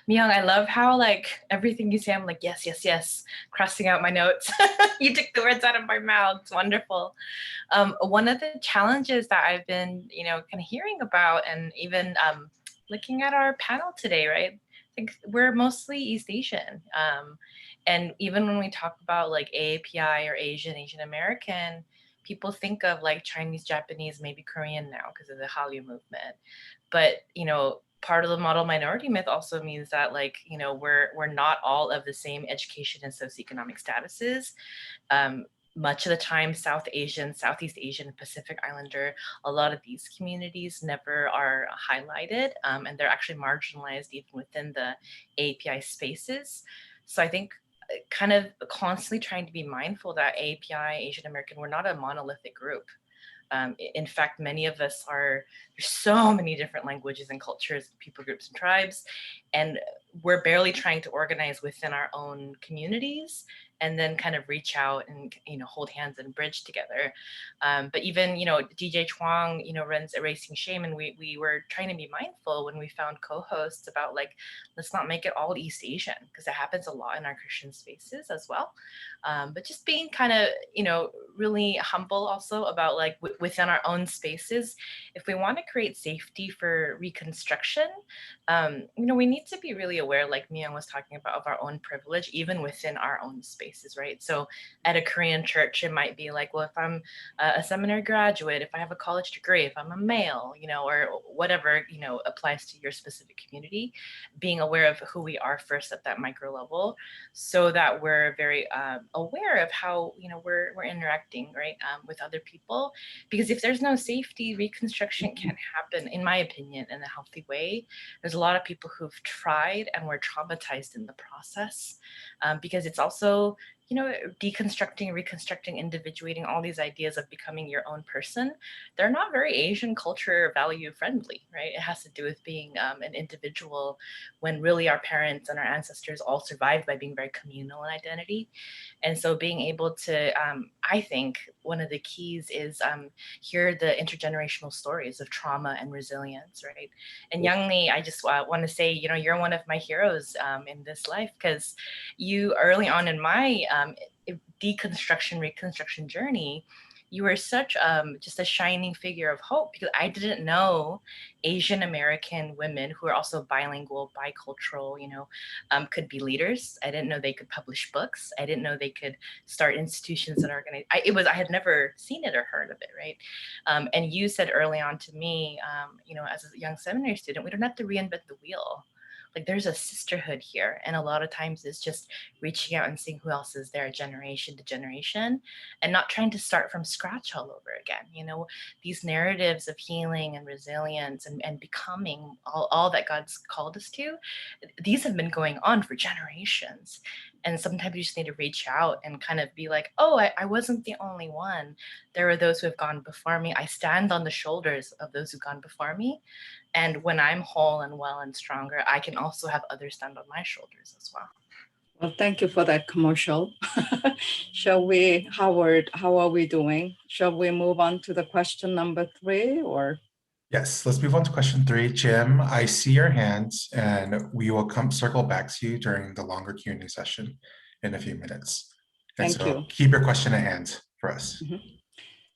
Speaker 3: Miyoung, I love how like everything you say, I'm like, yes, crossing out my notes. You took the words out of my mouth. It's wonderful. One of the challenges that I've been, kind of hearing about, and even looking at our panel today, right? I think we're mostly East Asian. And even when we talk about like AAPI or Asian American, people think of like Chinese, Japanese, maybe Korean now because of the Hallyu movement. But, part of the model minority myth also means that like, we're not all of the same education and socioeconomic statuses. Much of the time, South Asian, Southeast Asian, Pacific Islander, a lot of these communities never are highlighted, and they're actually marginalized even within the API spaces. So I think kind of constantly trying to be mindful that API, Asian American, we're not a monolithic group. In fact, many of us there's so many different languages and cultures, people groups and tribes, and we're barely trying to organize within our own communities. and then kind of reach out and, hold hands and bridge together. But even, DJ Chuang, runs Erasing Shame, and we were trying to be mindful when we found co-hosts about like, let's not make it all East Asian, because it happens a lot in our Christian spaces as well. But just being kind of, really humble also about like within our own spaces, if we want to create safety for reconstruction, we need to be really aware, like Miyoung was talking about, of our own privilege, even within our own spaces, right? So at a Korean church, it might be like, well, if I'm a seminary graduate, if I have a college degree, if I'm a male, or whatever, applies to your specific community, being aware of who we are first at that micro level, so that we're very aware of how, we're interacting, right, with other people. Because if there's no safety, reconstruction can't happen, in my opinion, in a healthy way. There's a lot of people who've tried and were traumatized in the process, because it's also, deconstructing, reconstructing, individuating, all these ideas of becoming your own person. They're not very Asian culture value friendly, right? It has to do with being an individual, when really our parents and our ancestors all survived by being very communal in identity. And so being able to, I think one of the keys is hear the intergenerational stories of trauma and resilience, right? And Young Lee, I just want to say, you're one of my heroes in this life, because you early on in my deconstruction, reconstruction journey, you were such just a shining figure of hope, because I didn't know Asian American women who are also bilingual, bicultural, could be leaders. I didn't know they could publish books. I didn't know they could start institutions and organize. I had never seen it or heard of it, right? And you said early on to me, as a young seminary student, we don't have to reinvent the wheel. Like, there's a sisterhood here. And a lot of times it's just reaching out and seeing who else is there generation to generation, and not trying to start from scratch all over again. These narratives of healing and resilience and becoming all that God's called us to, these have been going on for generations. And sometimes you just need to reach out and kind of be like, oh, I wasn't the only one. There are those who have gone before me. I stand on the shoulders of those who've gone before me. And when I'm whole and well and stronger, I can also have others stand on my shoulders as well.
Speaker 1: Well, thank you for that commercial. Shall we, Howard, how are we doing? Shall we move on to the question number 3 or?
Speaker 7: Yes, let's move on to question 3. Jim, I see your hands, and we will circle back to you during the longer Q&A session in a few minutes. And
Speaker 1: Thank you.
Speaker 7: Keep your question at hand for us.
Speaker 1: Mm-hmm.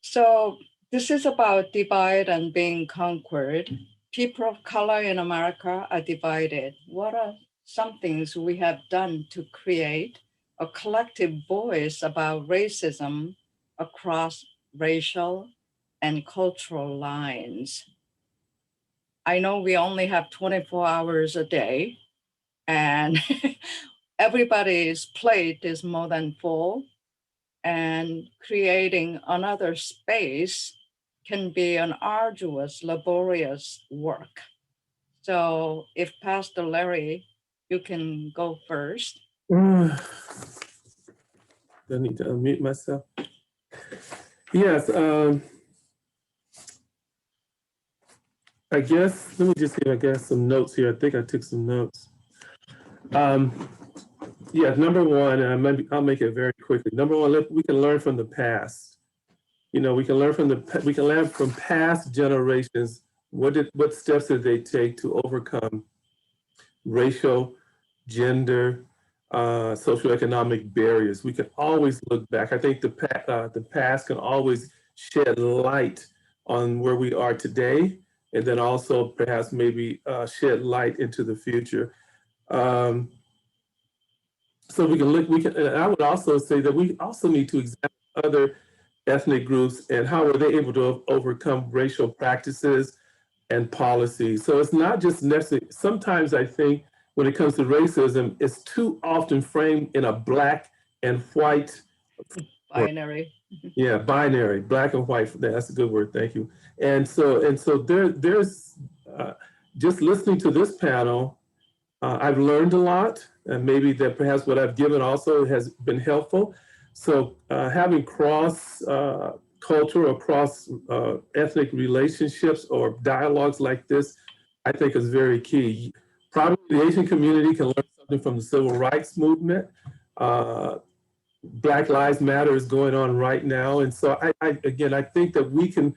Speaker 1: So this is about divide and being conquered. People of color in America are divided. What are some things we have done to create a collective voice about racism across racial and cultural lines? I know we only have 24 hours a day, and everybody's plate is more than full, and creating another space can be an arduous, laborious work. So if Pastor Larry, you can go first.
Speaker 6: I need to unmute myself. Yes, I guess, let me just see if I got some notes here. I think I took some notes. Yeah, number one, and I'll make it very quickly. Number one, we can learn from the past. We can learn from past generations. What steps did they take to overcome racial, gender, socioeconomic barriers? We can always look back. I think the past can always shed light on where we are today, and then also perhaps maybe shed light into the future. So we can look, and I would also say that we also need to examine other ethnic groups and how are they able to overcome racial practices and policies. So it's not just necessarily, sometimes I think when it comes to racism, it's too often framed in a black and white.
Speaker 1: Binary.
Speaker 6: Yeah, binary, black and white. That's a good word, thank you. And so there's just listening to this panel, I've learned a lot, and maybe that perhaps what I've given also has been helpful. So having cross culture or cross ethnic relationships or dialogues like this, I think is very key. Probably the Asian community can learn something from the civil rights movement. Black Lives Matter is going on right now. And so again, I think that we can,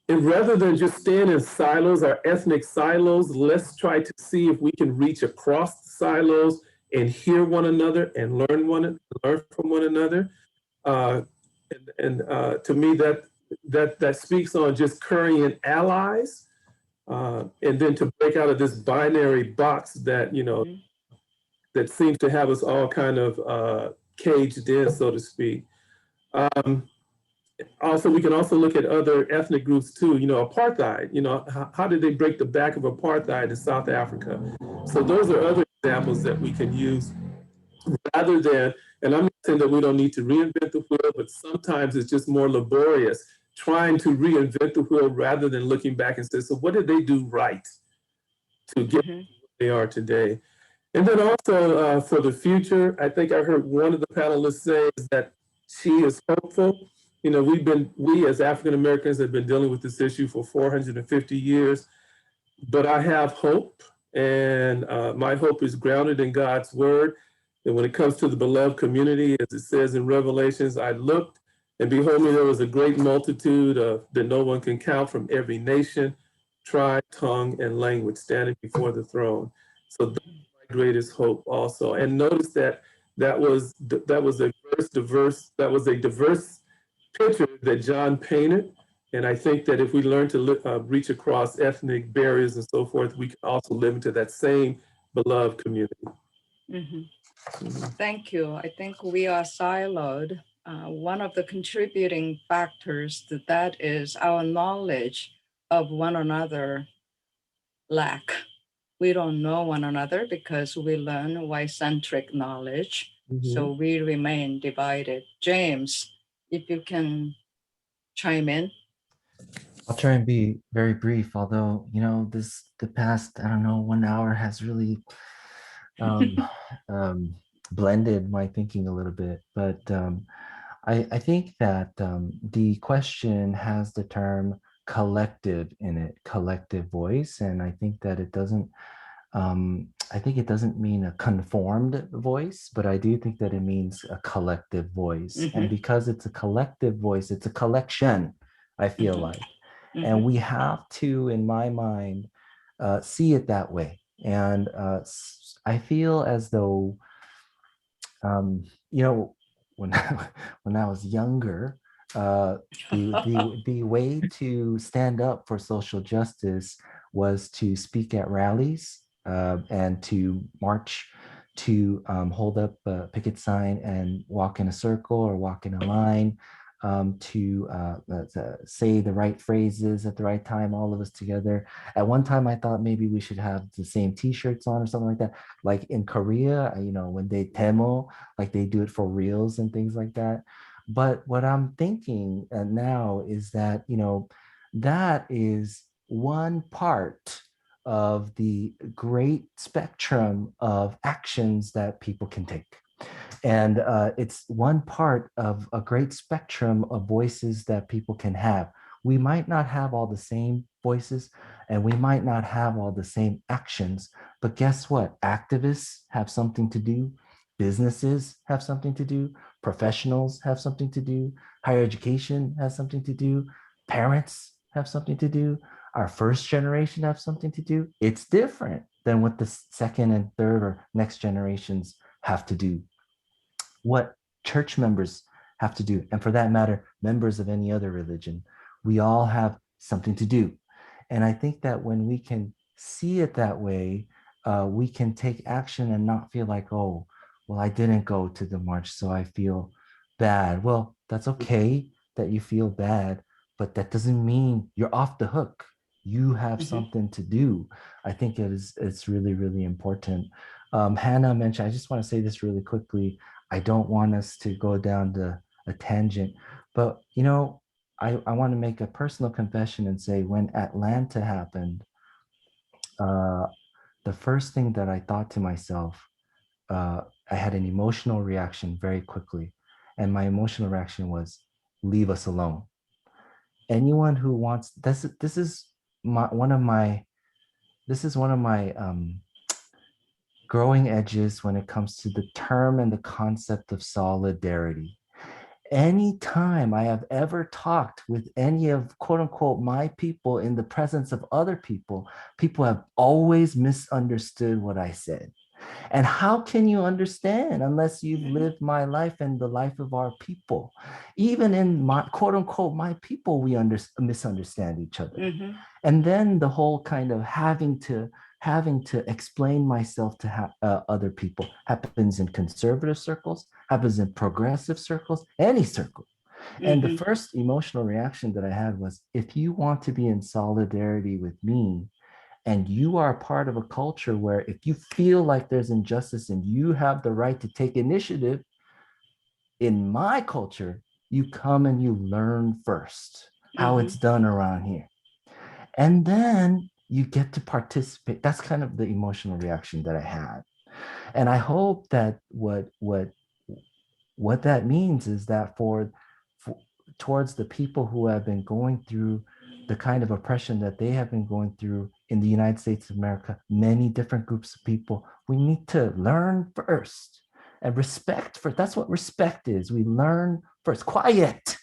Speaker 6: and rather than just stand in silos, our ethnic silos, let's try to see if we can reach across the silos and hear one another and learn from one another. To me, that speaks on just currying allies, and then to break out of this binary box that that seems to have us all kind of caged in, so to speak. Also, we can also look at other ethnic groups too. Apartheid. How did they break the back of apartheid in South Africa? So those are other examples that we can use rather than. And I'm not saying that we don't need to reinvent the wheel, but sometimes it's just more laborious trying to reinvent the wheel rather than looking back and say, so what did they do right to get where they are today? And then also for the future, I think I heard one of the panelists say is that she is hopeful. We as African Americans have been dealing with this issue for 450 years, but I have hope, and my hope is grounded in God's word. And when it comes to the beloved community, as it says in Revelations, I looked, and behold me, there was a great multitude that no one can count from every nation, tribe, tongue, and language standing before the throne. So that's my greatest hope also. And notice that was a diverse picture that John painted. And I think that if we learn to reach across ethnic barriers and so forth, we can also live into that same beloved community.
Speaker 1: Thank you. I think we are siloed. One of the contributing factors to that is our knowledge of one another lack. We don't know one another because we learn white-centric knowledge. So we remain divided. James, if you can chime in.
Speaker 5: I'll try and be very brief, although, the past, 1 hour has really blended my thinking a little bit. But I think that the question has the term collective in it, collective voice. And I think that it doesn't mean a conformed voice, but I do think that it means a collective voice. And because it's a collective voice, it's a collection, I feel like. And we have to, in my mind, see it that way. And I feel as though, when I was younger, the way to stand up for social justice was to speak at rallies and to march, to hold up a picket sign and walk in a circle or walk in a line, to say the right phrases at the right time, all of us together. At one time, I thought maybe we should have the same T-shirts on or something like that. Like in Korea, when they demo, like they do it for reels and things like that. But what I'm thinking now is that, that is one part of the great spectrum of actions that people can take. And it's one part of a great spectrum of voices that people can have. We might not have all the same voices and we might not have all the same actions, but guess what? Activists have something to do. Businesses have something to do. Professionals have something to do. Higher education has something to do. Parents have something to do. Our first generation have something to do. It's different than what the second and third or next generations have to do. What church members have to do, and for that matter, members of any other religion, we all have something to do. And I think that when we can see it that way, we can take action and not feel like, oh, well, I didn't go to the march, so I feel bad. Well, that's okay that you feel bad, but that doesn't mean you're off the hook. You have something to do. I think it's really, really important. Hannah mentioned, I just want to say this really quickly. I don't want us to go down a tangent, but I want to make a personal confession and say when Atlanta happened, the first thing that I thought to myself, I had an emotional reaction very quickly. And my emotional reaction was, leave us alone. Anyone who wants, this is one of my growing edges when it comes to the term and the concept of solidarity. Anytime I have ever talked with any of quote unquote my people in the presence of other people, people have always misunderstood what I said. And how can you understand unless you've lived my life and the life of our people? Even in my quote unquote my people, we misunderstand each other. And then the whole kind of having to explain myself to other people happens in conservative circles, happens in progressive circles, any circle. And the first emotional reaction that I had was, if you want to be in solidarity with me, and you are part of a culture where if you feel like there's injustice and you have the right to take initiative, in my culture, you come and you learn first how it's done around here. And then you get to participate. That's kind of the emotional reaction that I had. And I hope that what that means is that for towards the people who have been going through the kind of oppression that they have been going through in the United States of America, many different groups of people, we need to learn first and respect first. That's what respect is. We learn first. Quiet,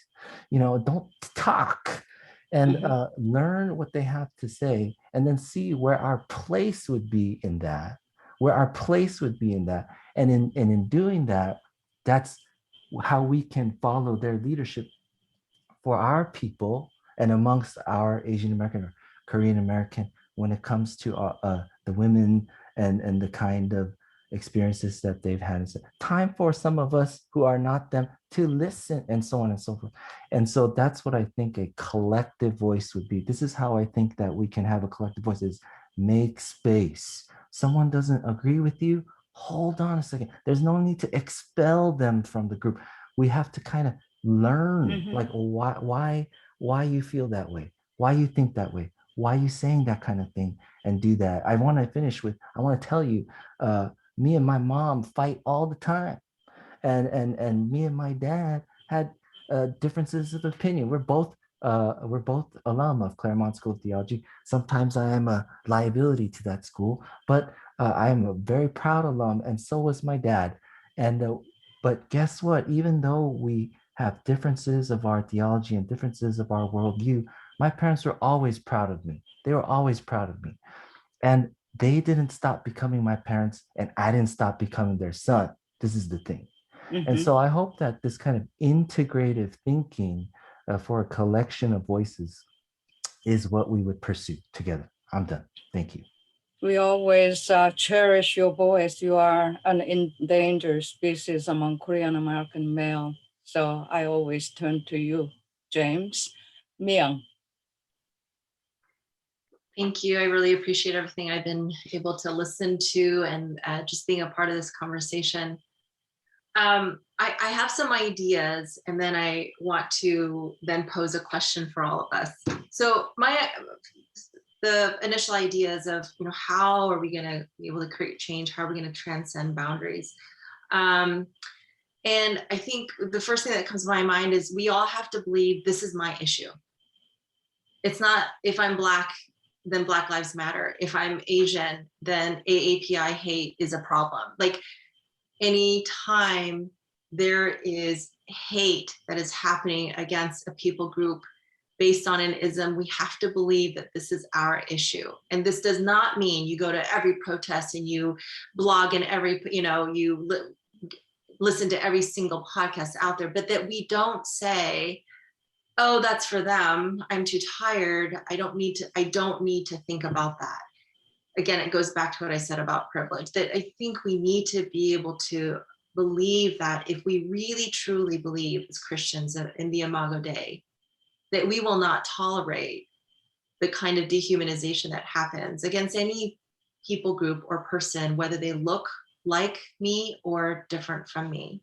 Speaker 5: don't talk, and learn what they have to say, and then see where our place would be in that, And in doing that, that's how we can follow their leadership for our people and amongst our Asian American or Korean American when it comes to the women and the kind of experiences that they've had. It's time for some of us who are not them to listen, and so on and so forth. And so that's what I think a collective voice would be. This is how I think that we can have a collective voice, is make space. Someone doesn't agree with you, hold on a second. There's no need to expel them from the group. We have to kind of learn, like why you feel that way, why you think that way, why you saying that kind of thing, and do that. I want to finish with, I want to tell you, me and my mom fight all the time, and me and my dad had differences of opinion. We're both alum of Claremont School of Theology. Sometimes I am a liability to that school, but I am a very proud alum, and so was my dad. And but guess what? Even though we have differences of our theology and differences of our worldview, my parents were always proud of me. They were always proud of me. And they didn't stop becoming my parents, and I didn't stop becoming their son. This is the thing. And so I hope that this kind of integrative thinking for a collection of voices is what we would pursue together. I'm done. Thank you.
Speaker 1: We always cherish your voice. You are an endangered species among Korean American male. So I always turn to you, James. Miyoung.
Speaker 4: Thank you. I really appreciate everything I've been able to listen to, and just being a part of this conversation. I have some ideas, and then I want to then pose a question for all of us. So the initial ideas of, how are we going to be able to create change? How are we going to transcend boundaries? And I think the first thing that comes to my mind is we all have to believe this is my issue. It's not, if I'm Black, then Black Lives Matter. If I'm Asian, then AAPI hate is a problem. Like, anytime there is hate that is happening against a people group based on an ism, we have to believe that this is our issue. And this does not mean you go to every protest and you blog in every, you listen to every single podcast out there, but that we don't say, oh, that's for them. I'm too tired. I don't need to think about that. Again, it goes back to what I said about privilege, that I think we need to be able to believe that if we really truly believe as Christians in the Imago Dei, that we will not tolerate the kind of dehumanization that happens against any people group or person, whether they look like me or different from me.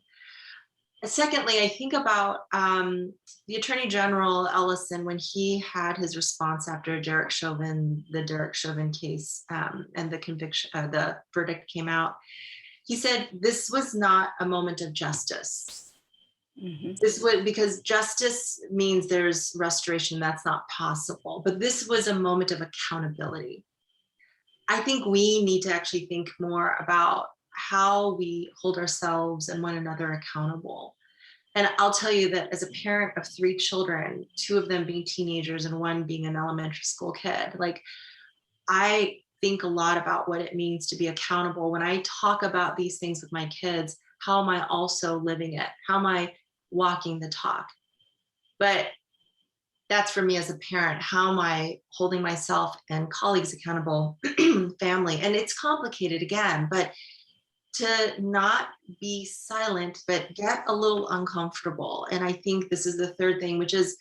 Speaker 4: Secondly, I think about the Attorney General Ellison, when he had his response after the Derek Chauvin case, and the conviction, the verdict came out. He said this was not a moment of justice. This was because justice means there's restoration. That's not possible. But this was a moment of accountability. I think we need to actually think more about how we hold ourselves and one another accountable. And I'll tell you that as a parent of 3 children, 2 of them being teenagers and 1 being an elementary school kid, like, I think a lot about what it means to be accountable. When I talk about these things with my kids, how am I also living it? How am I walking the talk? But that's for me as a parent. How am I holding myself and colleagues accountable, family? And it's complicated again, but to not be silent, but get a little uncomfortable. And I think this is the third thing, which is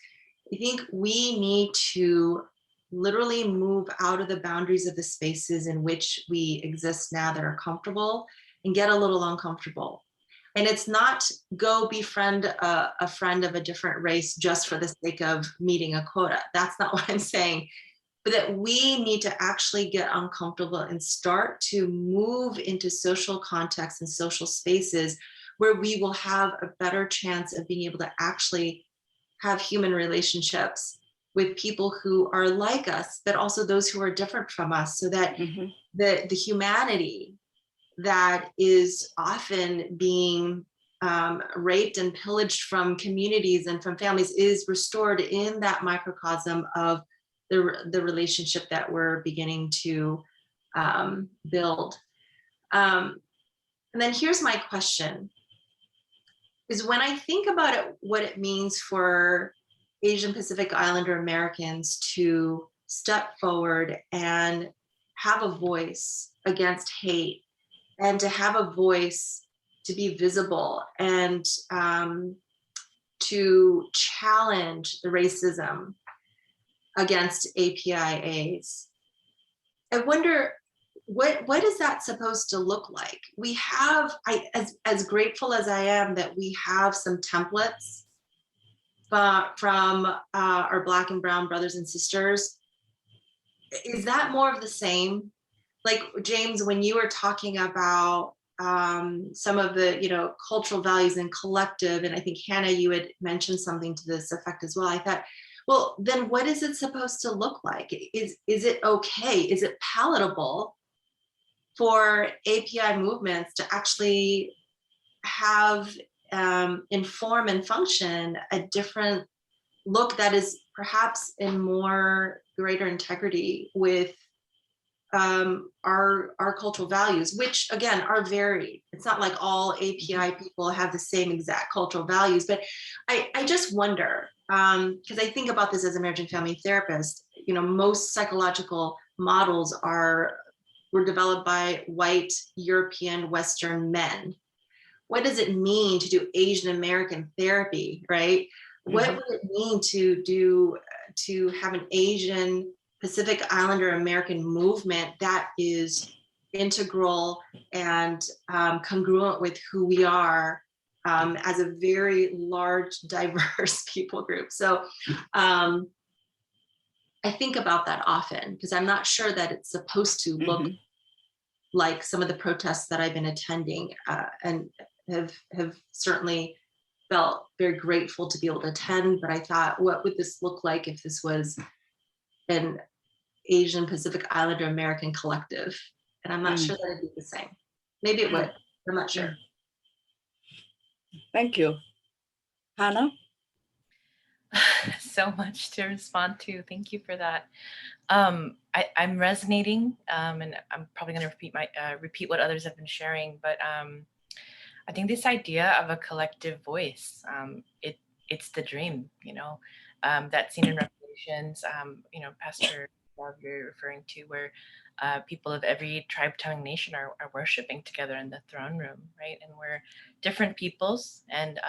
Speaker 4: I think we need to literally move out of the boundaries of the spaces in which we exist now that are comfortable and get a little uncomfortable. And it's not go befriend a friend of a different race just for the sake of meeting a quota. That's not what I'm saying. But that we need to actually get uncomfortable and start to move into social contexts and social spaces where we will have a better chance of being able to actually have human relationships with people who are like us, but also those who are different from us, so that the humanity that is often being raped and pillaged from communities and from families is restored in that microcosm of the relationship that we're beginning to build. And then here's my question, is when I think about it, what it means for Asian Pacific Islander Americans to step forward and have a voice against hate, and to have a voice to be visible, and to challenge the racism against APIAs. I wonder, what is that supposed to look like? We have, as grateful as I am that we have some templates from our Black and Brown brothers and sisters, is that more of the same? Like, James, when you were talking about some of the cultural values and collective, and I think Hannah, you had mentioned something to this effect as well. I thought, well, then what is it supposed to look like? Is it okay? Is it palatable for API movements to actually have inform and function a different look that is perhaps in more greater integrity with our cultural values, which again are varied. It's not like all API people have the same exact cultural values, but I just wonder, because I think about this as a marriage and family therapist, most psychological models were developed by white European Western men. What does it mean to do Asian American therapy, right? What would it mean to have an Asian Pacific Islander American movement that is integral and congruent with who we are as a very large, diverse people group? So I think about that often, because I'm not sure that it's supposed to look like some of the protests that I've been attending, and have certainly felt very grateful to be able to attend. But I thought, what would this look like if this was an Asian Pacific Islander American collective? And I'm not sure that it'd be the same. Maybe it would. I'm not sure.
Speaker 1: Thank you. Hannah?
Speaker 3: So much to respond to. Thank you for that. I'm resonating, and I'm probably going to repeat what others have been sharing, but I think this idea of a collective voice, it's the dream, that scene in Revelations, Pastor Love, you're referring to, where people of every tribe, tongue, nation are worshiping together in the throne room, right? And we're different peoples and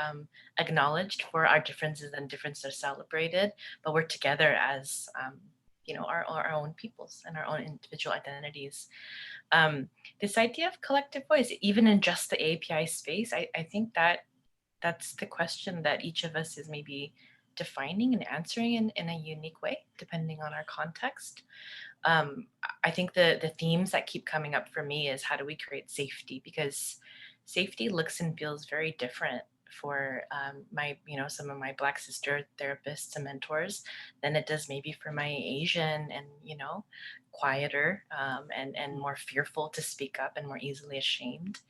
Speaker 3: acknowledged for our differences, and differences are celebrated, but we're together as our own peoples and our own individual identities. This idea of collective voice, even in just the API space, I think that's the question that each of us is maybe defining and answering in a unique way, depending on our context. I think the themes that keep coming up for me is, how do we create safety? Because safety looks and feels very different for my, some of my Black sister therapists and mentors than it does maybe for my Asian and, quieter and more fearful to speak up and more easily ashamed.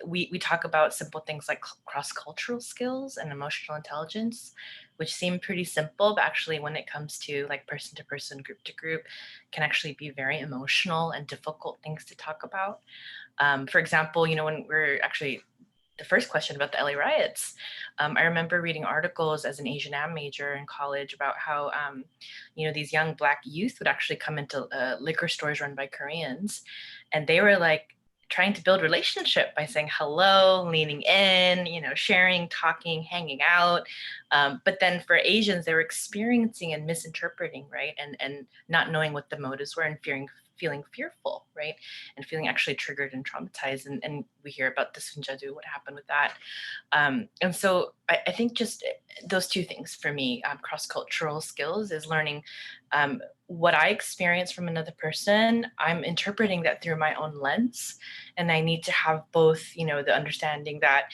Speaker 3: We talk about simple things like cross-cultural skills and emotional intelligence, which seem pretty simple, but actually when it comes to like person to person, group to group, can actually be very emotional and difficult things to talk about. For example, when we're actually the first question about the LA riots, I remember reading articles as an Asian Am major in college about how, these young Black youth would actually come into liquor stores run by Koreans, and they were like trying to build relationship by saying hello, leaning in, sharing, talking, hanging out. But then for Asians, they were experiencing and misinterpreting, right? And not knowing what the motives were and feeling fearful, right? And feeling actually triggered and traumatized. And we hear about the Sunjadu, what happened with that. And so I think just those two things for me, cross-cultural skills is learning what I experience from another person. I'm interpreting that through my own lens. And I need to have both, the understanding that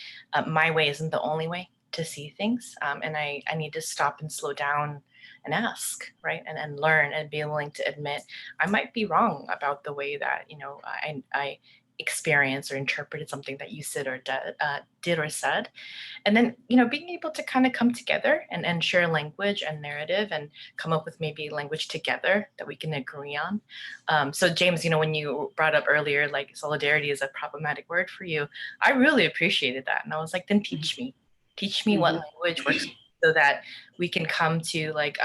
Speaker 3: my way isn't the only way to see things. And I need to stop and slow down and ask, right? And learn and be willing to admit I might be wrong about the way that, I experienced or interpreted something that you said or did or said. And then, being able to kind of come together and share language and narrative and come up with maybe language together that we can agree on. So James, when you brought up earlier, like solidarity is a problematic word for you, I really appreciated that. And I was like, then teach me what language works, so that we can come to like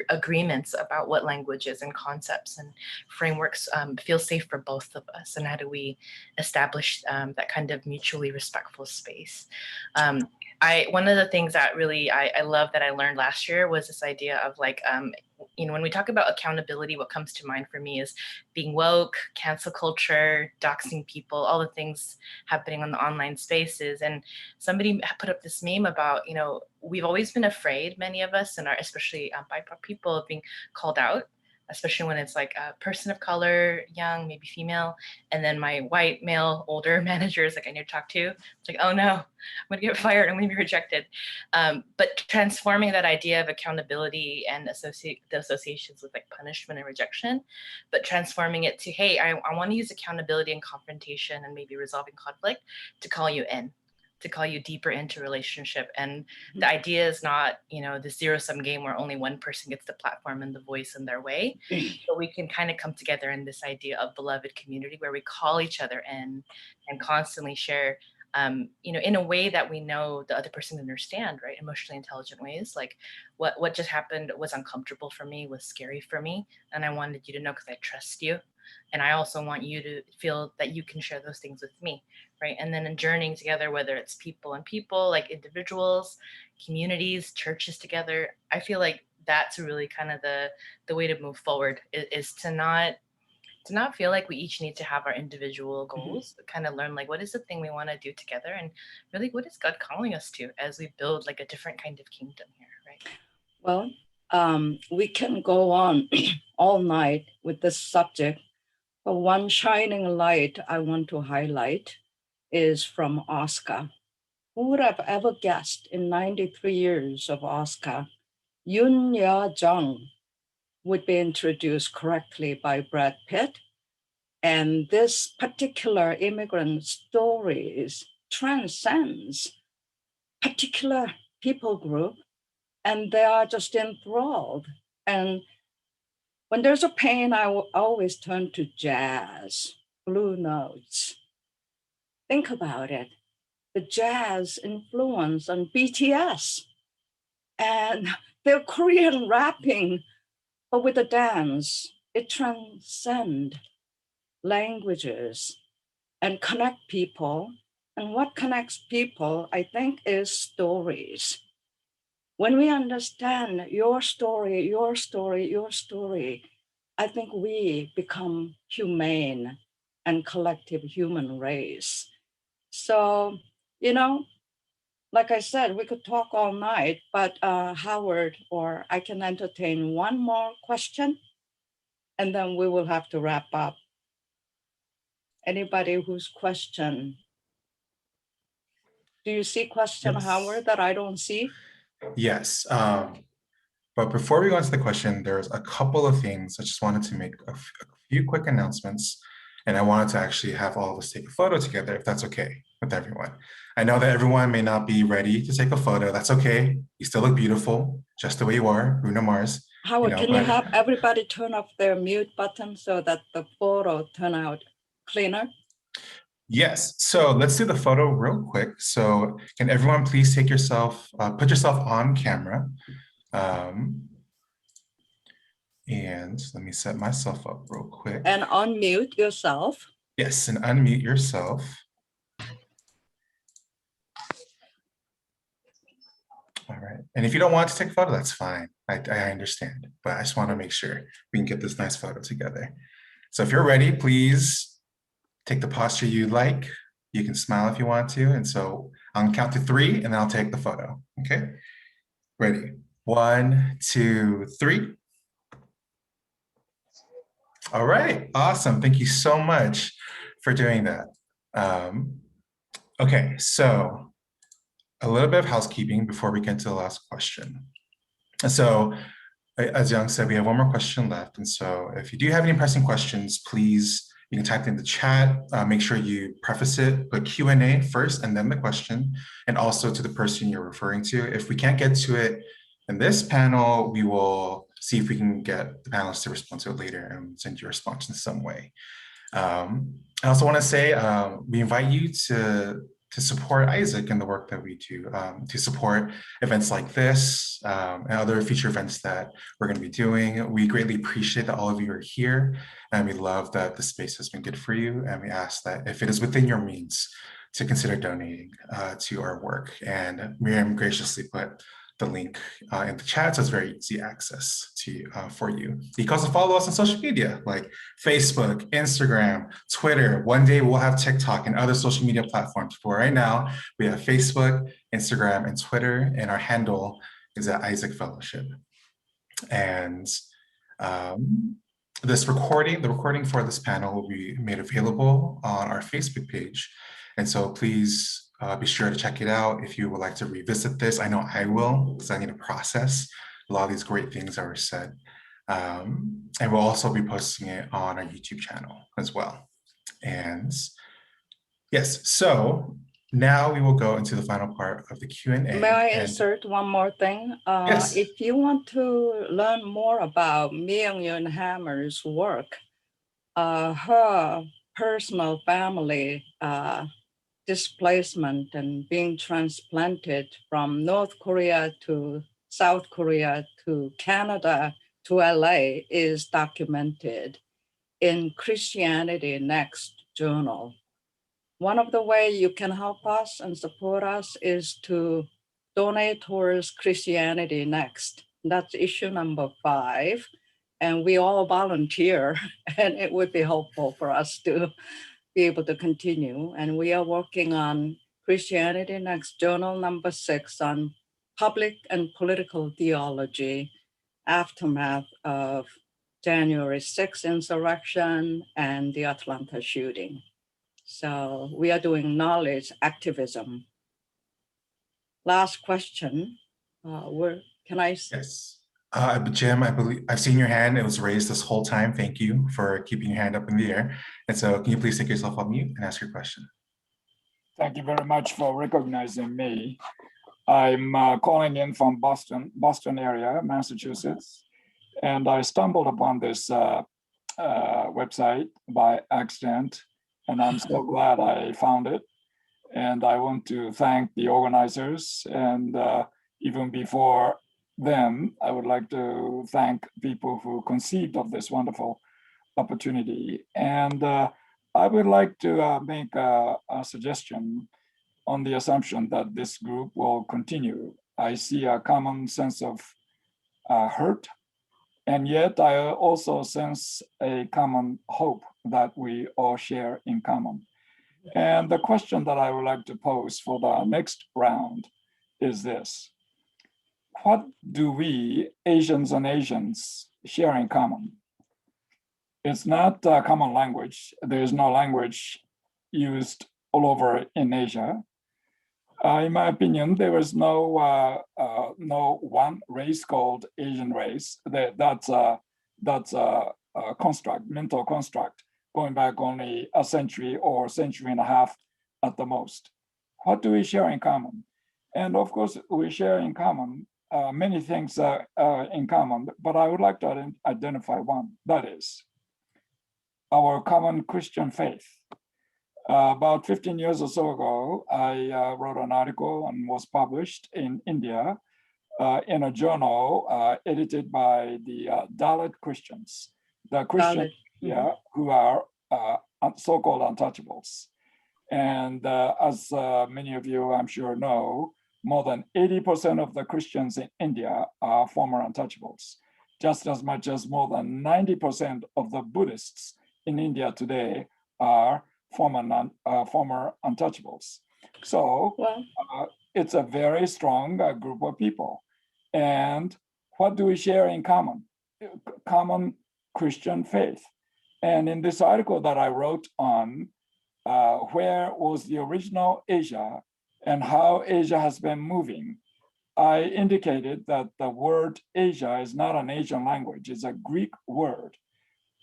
Speaker 3: agreements about what languages and concepts and frameworks feel safe for both of us, and how do we establish that kind of mutually respectful space. One of the things that really I love that I learned last year was this idea of like, when we talk about accountability, what comes to mind for me is being woke, cancel culture, doxing people, all the things happening on the online spaces. And somebody put up this meme about, we've always been afraid, many of us, and especially BIPOC people, of being called out, especially when it's like a person of color, young, maybe female, and then my white male older manager is like, I need to talk to. It's like, oh no, I'm gonna get fired, I'm gonna be rejected. But transforming that idea of accountability and the associations with like punishment and rejection, but transforming it to, hey, I want to use accountability and confrontation and maybe resolving conflict to call you in, to call you deeper into relationship. And the idea is not, the zero-sum game where only one person gets the platform and the voice in their way, but we can kind of come together in this idea of beloved community where we call each other in and constantly share, in a way that we know the other person can understand, right? Emotionally intelligent ways. Like what just happened was uncomfortable for me, was scary for me. And I wanted you to know because I trust you. And I also want you to feel that you can share those things with me, right? And then in journeying together, whether it's people and people, like individuals, communities, churches together, I feel like that's really kind of the way to move forward, is to not feel like we each need to have our individual goals, but kind of learn like, what is the thing we want to do together? And really, what is God calling us to as we build like a different kind of kingdom here, right?
Speaker 1: Well, we can go on all night with this subject, but one shining light I want to highlight is from Oscar. Who would have ever guessed in 93 years of Oscar, Yoon Ya-jung would be introduced correctly by Brad Pitt. And this particular immigrant stories transcends particular people group, and they are just enthralled. And when there's a pain, I will always turn to jazz, blue notes. Think about it. The jazz influence on BTS and their Korean rapping, but with the dance, it transcends languages and connect people. And what connects people, I think, is stories. When we understand your story, your story, your story, I think we become humane and collective human race. So, like I said, we could talk all night, but Howard, or I can entertain one more question, and then we will have to wrap up. Anybody whose question? Do you see question,
Speaker 7: Yes.
Speaker 1: Howard, that I don't see?
Speaker 7: Yes. But before we go into the question, there's a couple of things I just wanted to make a few quick announcements. And I wanted to actually have all of us take a photo together, if that's okay with everyone. I know that everyone may not be ready to take a photo. That's okay. You still look beautiful, just the way you are, Bruno Mars.
Speaker 1: Howard, can you
Speaker 7: but-
Speaker 1: have everybody turn off their mute button so that the photo turn out cleaner?
Speaker 7: Yes, so let's do the photo real quick. So can everyone please take yourself, put yourself on camera. And let me set myself up real quick.
Speaker 1: And unmute yourself.
Speaker 7: Yes, and unmute yourself. All right, and if you don't want to take a photo, that's fine. I understand, but I just want to make sure we can get this nice photo together. So if you're ready, please take the posture you like. You can smile if you want to. And so I'll count to 3 and then I'll take the photo, okay? Ready, 1, 2, 3. All right, awesome. Thank you so much for doing that. Okay, so a little bit of housekeeping before we get to the last question. So as Young said, we have one more question left. And so if you do have any pressing questions, please, you can type in the chat. Make sure you preface it, put Q&A first and then the question, and also to the person you're referring to. If we can't get to it in this panel, we will see if we can get the panelists to respond to it later and send you a response in some way. I also want to say we invite you to support Isaac in the work that we do, to support events like this and other future events that we're going to be doing. We greatly appreciate that all of you are here, and we love that the space has been good for you. And we ask that if it is within your means, to consider donating to our work. And Miriam graciously put the link in the chat, so it's very easy access to for you. You can also follow us on social media like Facebook, Instagram, Twitter. One day we'll have TikTok and other social media platforms. For right now, we have Facebook, Instagram, and Twitter, and our handle is at Isaac Fellowship. And the recording for this panel will be made available on our Facebook page. And so please be sure to check it out if you would like to revisit this. I know I will, because I need to process a lot of these great things that were said. And we'll also be posting it on our YouTube channel as well. And yes, so now we will go into the final part of the Q&A.
Speaker 1: May I insert one more thing?
Speaker 7: Yes.
Speaker 1: If you want to learn more about Miyoung work, her personal family displacement and being transplanted from North Korea to South Korea to Canada to LA is documented in Christianity Next journal. One of the ways you can help us and support us is to donate towards Christianity Next. That's issue number 5. And we all volunteer, and it would be helpful for us to be able to continue. And we are working on Christianity Next journal number 6 on public and political theology, aftermath of January 6th insurrection and the Atlanta shooting. So we are doing knowledge activism. Last question. Can I?
Speaker 7: Yes. Jim, I believe I've seen your hand. It was raised this whole time. Thank you for keeping your hand up in the air. And so can you please take yourself off mute and ask your question?
Speaker 8: Thank you very much for recognizing me. I'm calling in from Boston area, Massachusetts. And I stumbled upon this website by accident. And I'm so glad I found it. And I want to thank the organizers. And even before them, I would like to thank people who conceived of this wonderful opportunity. And I would like to make a suggestion on the assumption that this group will continue. I see a common sense of hurt, and yet I also sense a common hope that we all share in common. And the question that I would like to pose for the next round is this: what do we, Asians and Asians, share in common? It's not a common language. There is no language used all over in Asia. In my opinion, there is no one race called Asian race. That's a construct, mental construct, going back only a century or century and a half at the most. What do we share in common? And of course, we share in common many things in common, but I would like to identify one, that is our common Christian faith. About 15 years or so ago, I wrote an article and was published in India in a journal edited by the Dalit Christians, the Christians who are so-called untouchables. And as many of you, I'm sure, know, more than 80% of the Christians in India are former untouchables, just as much as more than 90% of the Buddhists in India today are former untouchables. So it's a very strong group of people. And what do we share in common? Common Christian faith. And in this article that I wrote on where was the original Asia and how Asia has been moving, I indicated that the word Asia is not an Asian language, it's a Greek word.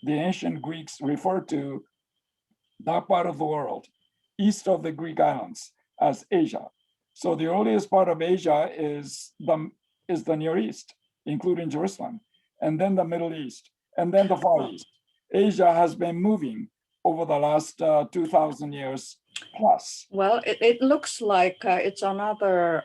Speaker 8: The ancient Greeks referred to that part of the world, east of the Greek islands, as Asia. So the earliest part of Asia is the Near East, including Jerusalem, and then the Middle East, and then the Far East. Asia has been moving over the last 2,000 years plus.
Speaker 1: Well, it looks like it's another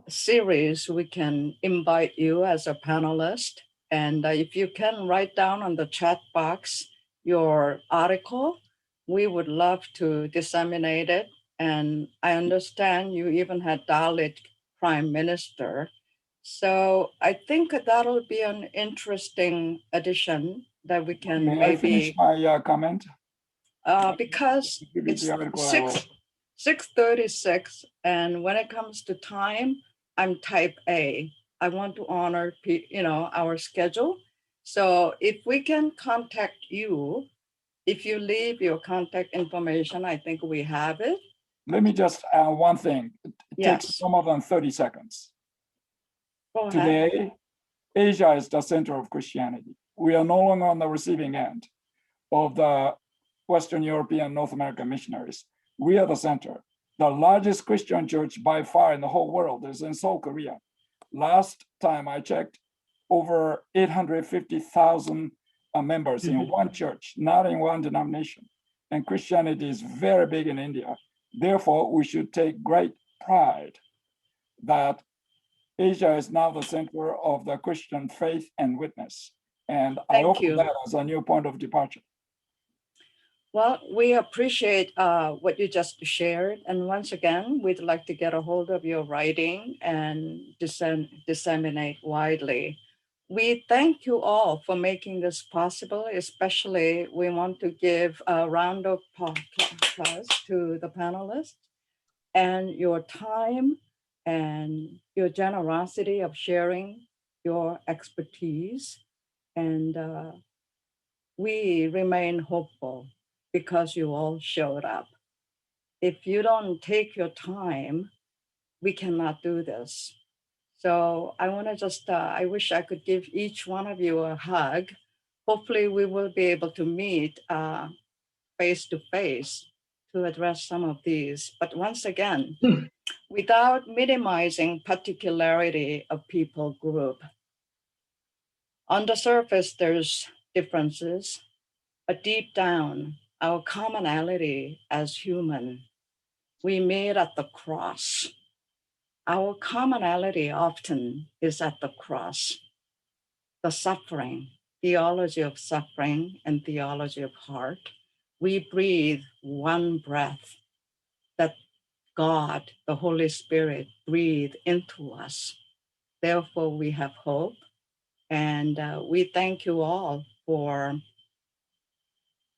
Speaker 1: series. We can invite you as a panelist. And if you can write down on the chat box your article, we would love to disseminate it. And I understand you even had Dalit Prime Minister. So I think that'll be an interesting addition that we can
Speaker 8: May
Speaker 1: maybe
Speaker 8: I finish my comment?
Speaker 1: Because it's 6:36, and when it comes to time, I'm type A. I want to honor, our schedule. So if we can contact you, if you leave your contact information, I think we have it.
Speaker 8: Let me just add one thing. It takes no more than 30 seconds.
Speaker 1: Go ahead.
Speaker 8: Today, Asia is the center of Christianity. We are no longer on the receiving end of the Western European, North American missionaries. We are the center. The largest Christian church by far in the whole world is in Seoul, Korea. Last time I checked, over 850,000 members in one church, not in one denomination. And Christianity is very big in India. Therefore, we should take great pride that Asia is now the center of the Christian faith and witness. And I offer that as a new point of departure.
Speaker 1: Well, we appreciate what you just shared. And once again, we'd like to get a hold of your writing and disseminate widely. We thank you all for making this possible. Especially, we want to give a round of applause to the panelists and your time and your generosity of sharing your expertise. And we remain hopeful because you all showed up. If you don't take your time, we cannot do this. So I want to just, I wish I could give each one of you a hug. Hopefully we will be able to meet face to face to address some of these. But once again, without minimizing particularity of people group, on the surface, there's differences, but deep down, our commonality as human, we meet at the cross. Our commonality often is at the cross, the suffering, theology of suffering and theology of heart. We breathe one breath that God, the Holy Spirit, breathed into us. Therefore, we have hope. And we thank you all for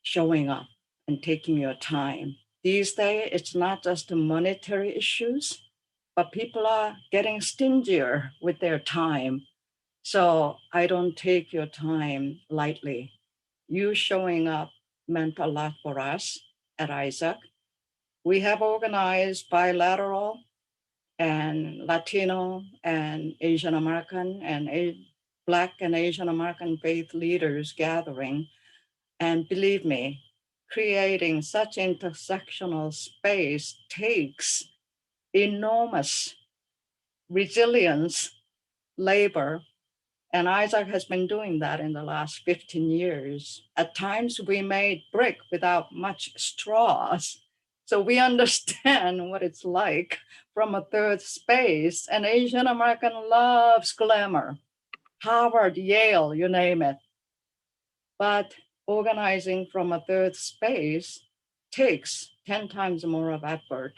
Speaker 1: showing up and taking your time. These days, it's not just the monetary issues, but people are getting stingier with their time. So I don't take your time lightly. You showing up meant a lot for us at Isaac. We have organized bilateral and Latino and Asian American and Black and Asian American faith leaders gathering. And believe me, creating such intersectional space takes enormous resilience, labor, and Isaac has been doing that in the last 15 years. At times we made brick without much straws. So we understand what it's like from a third space. And Asian American loves glamour. Harvard, Yale, you name it. But organizing from a third space takes 10 times more of effort.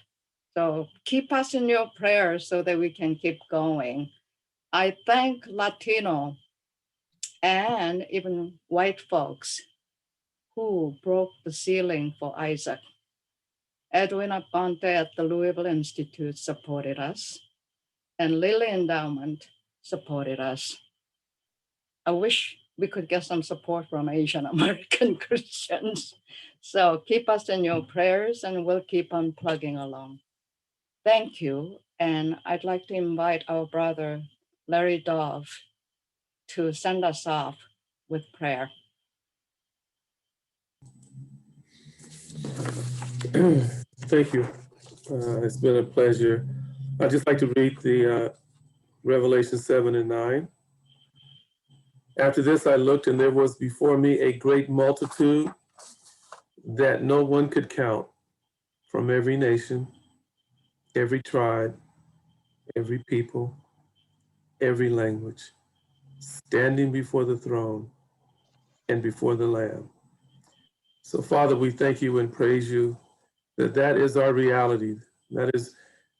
Speaker 1: So keep us in your prayers so that we can keep going. I thank Latino and even white folks who broke the ceiling for Isaac. Edwin Aponte at the Louisville Institute supported us, and Lilly Endowment supported us. I wish we could get some support from Asian American Christians. So keep us in your prayers and we'll keep on plugging along. Thank you. And I'd like to invite our brother, Larry Dove, to send us off with prayer.
Speaker 6: Thank you. It's been a pleasure. I'd just like to read the Revelation 7 and 9. After this, I looked, and there was before me a great multitude that no one could count, from every nation, every tribe, every people, every language, standing before the throne and before the Lamb. So, Father, we thank you and praise you that that is our reality. That is,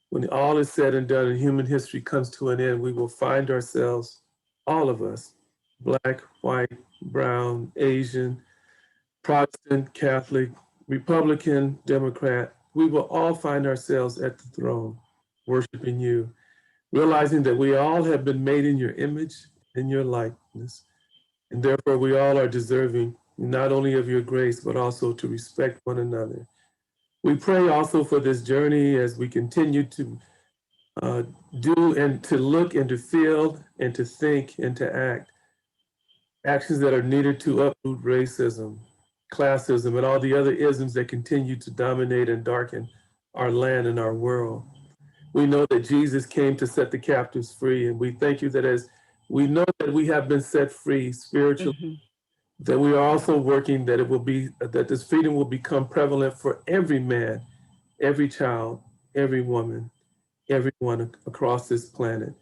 Speaker 6: when all is said and done and human history comes to an end, we will find ourselves, all of us, Black, white, brown, Asian, Protestant, Catholic, Republican, Democrat, we will all find ourselves at the throne, worshiping you, realizing that we all have been made in your image and your likeness, and therefore we all are deserving not only of your grace, but also to respect one another. We pray also for this journey as we continue to do and to look and to feel and to think and to act, actions that are needed to uproot racism, classism, and all the other isms that continue to dominate and darken our land and our world. We know that Jesus came to set the captives free, and we thank you that as we know that we have been set free spiritually, that we are also working that it will be, that this freedom will become prevalent for every man, every child, every woman, everyone across this planet.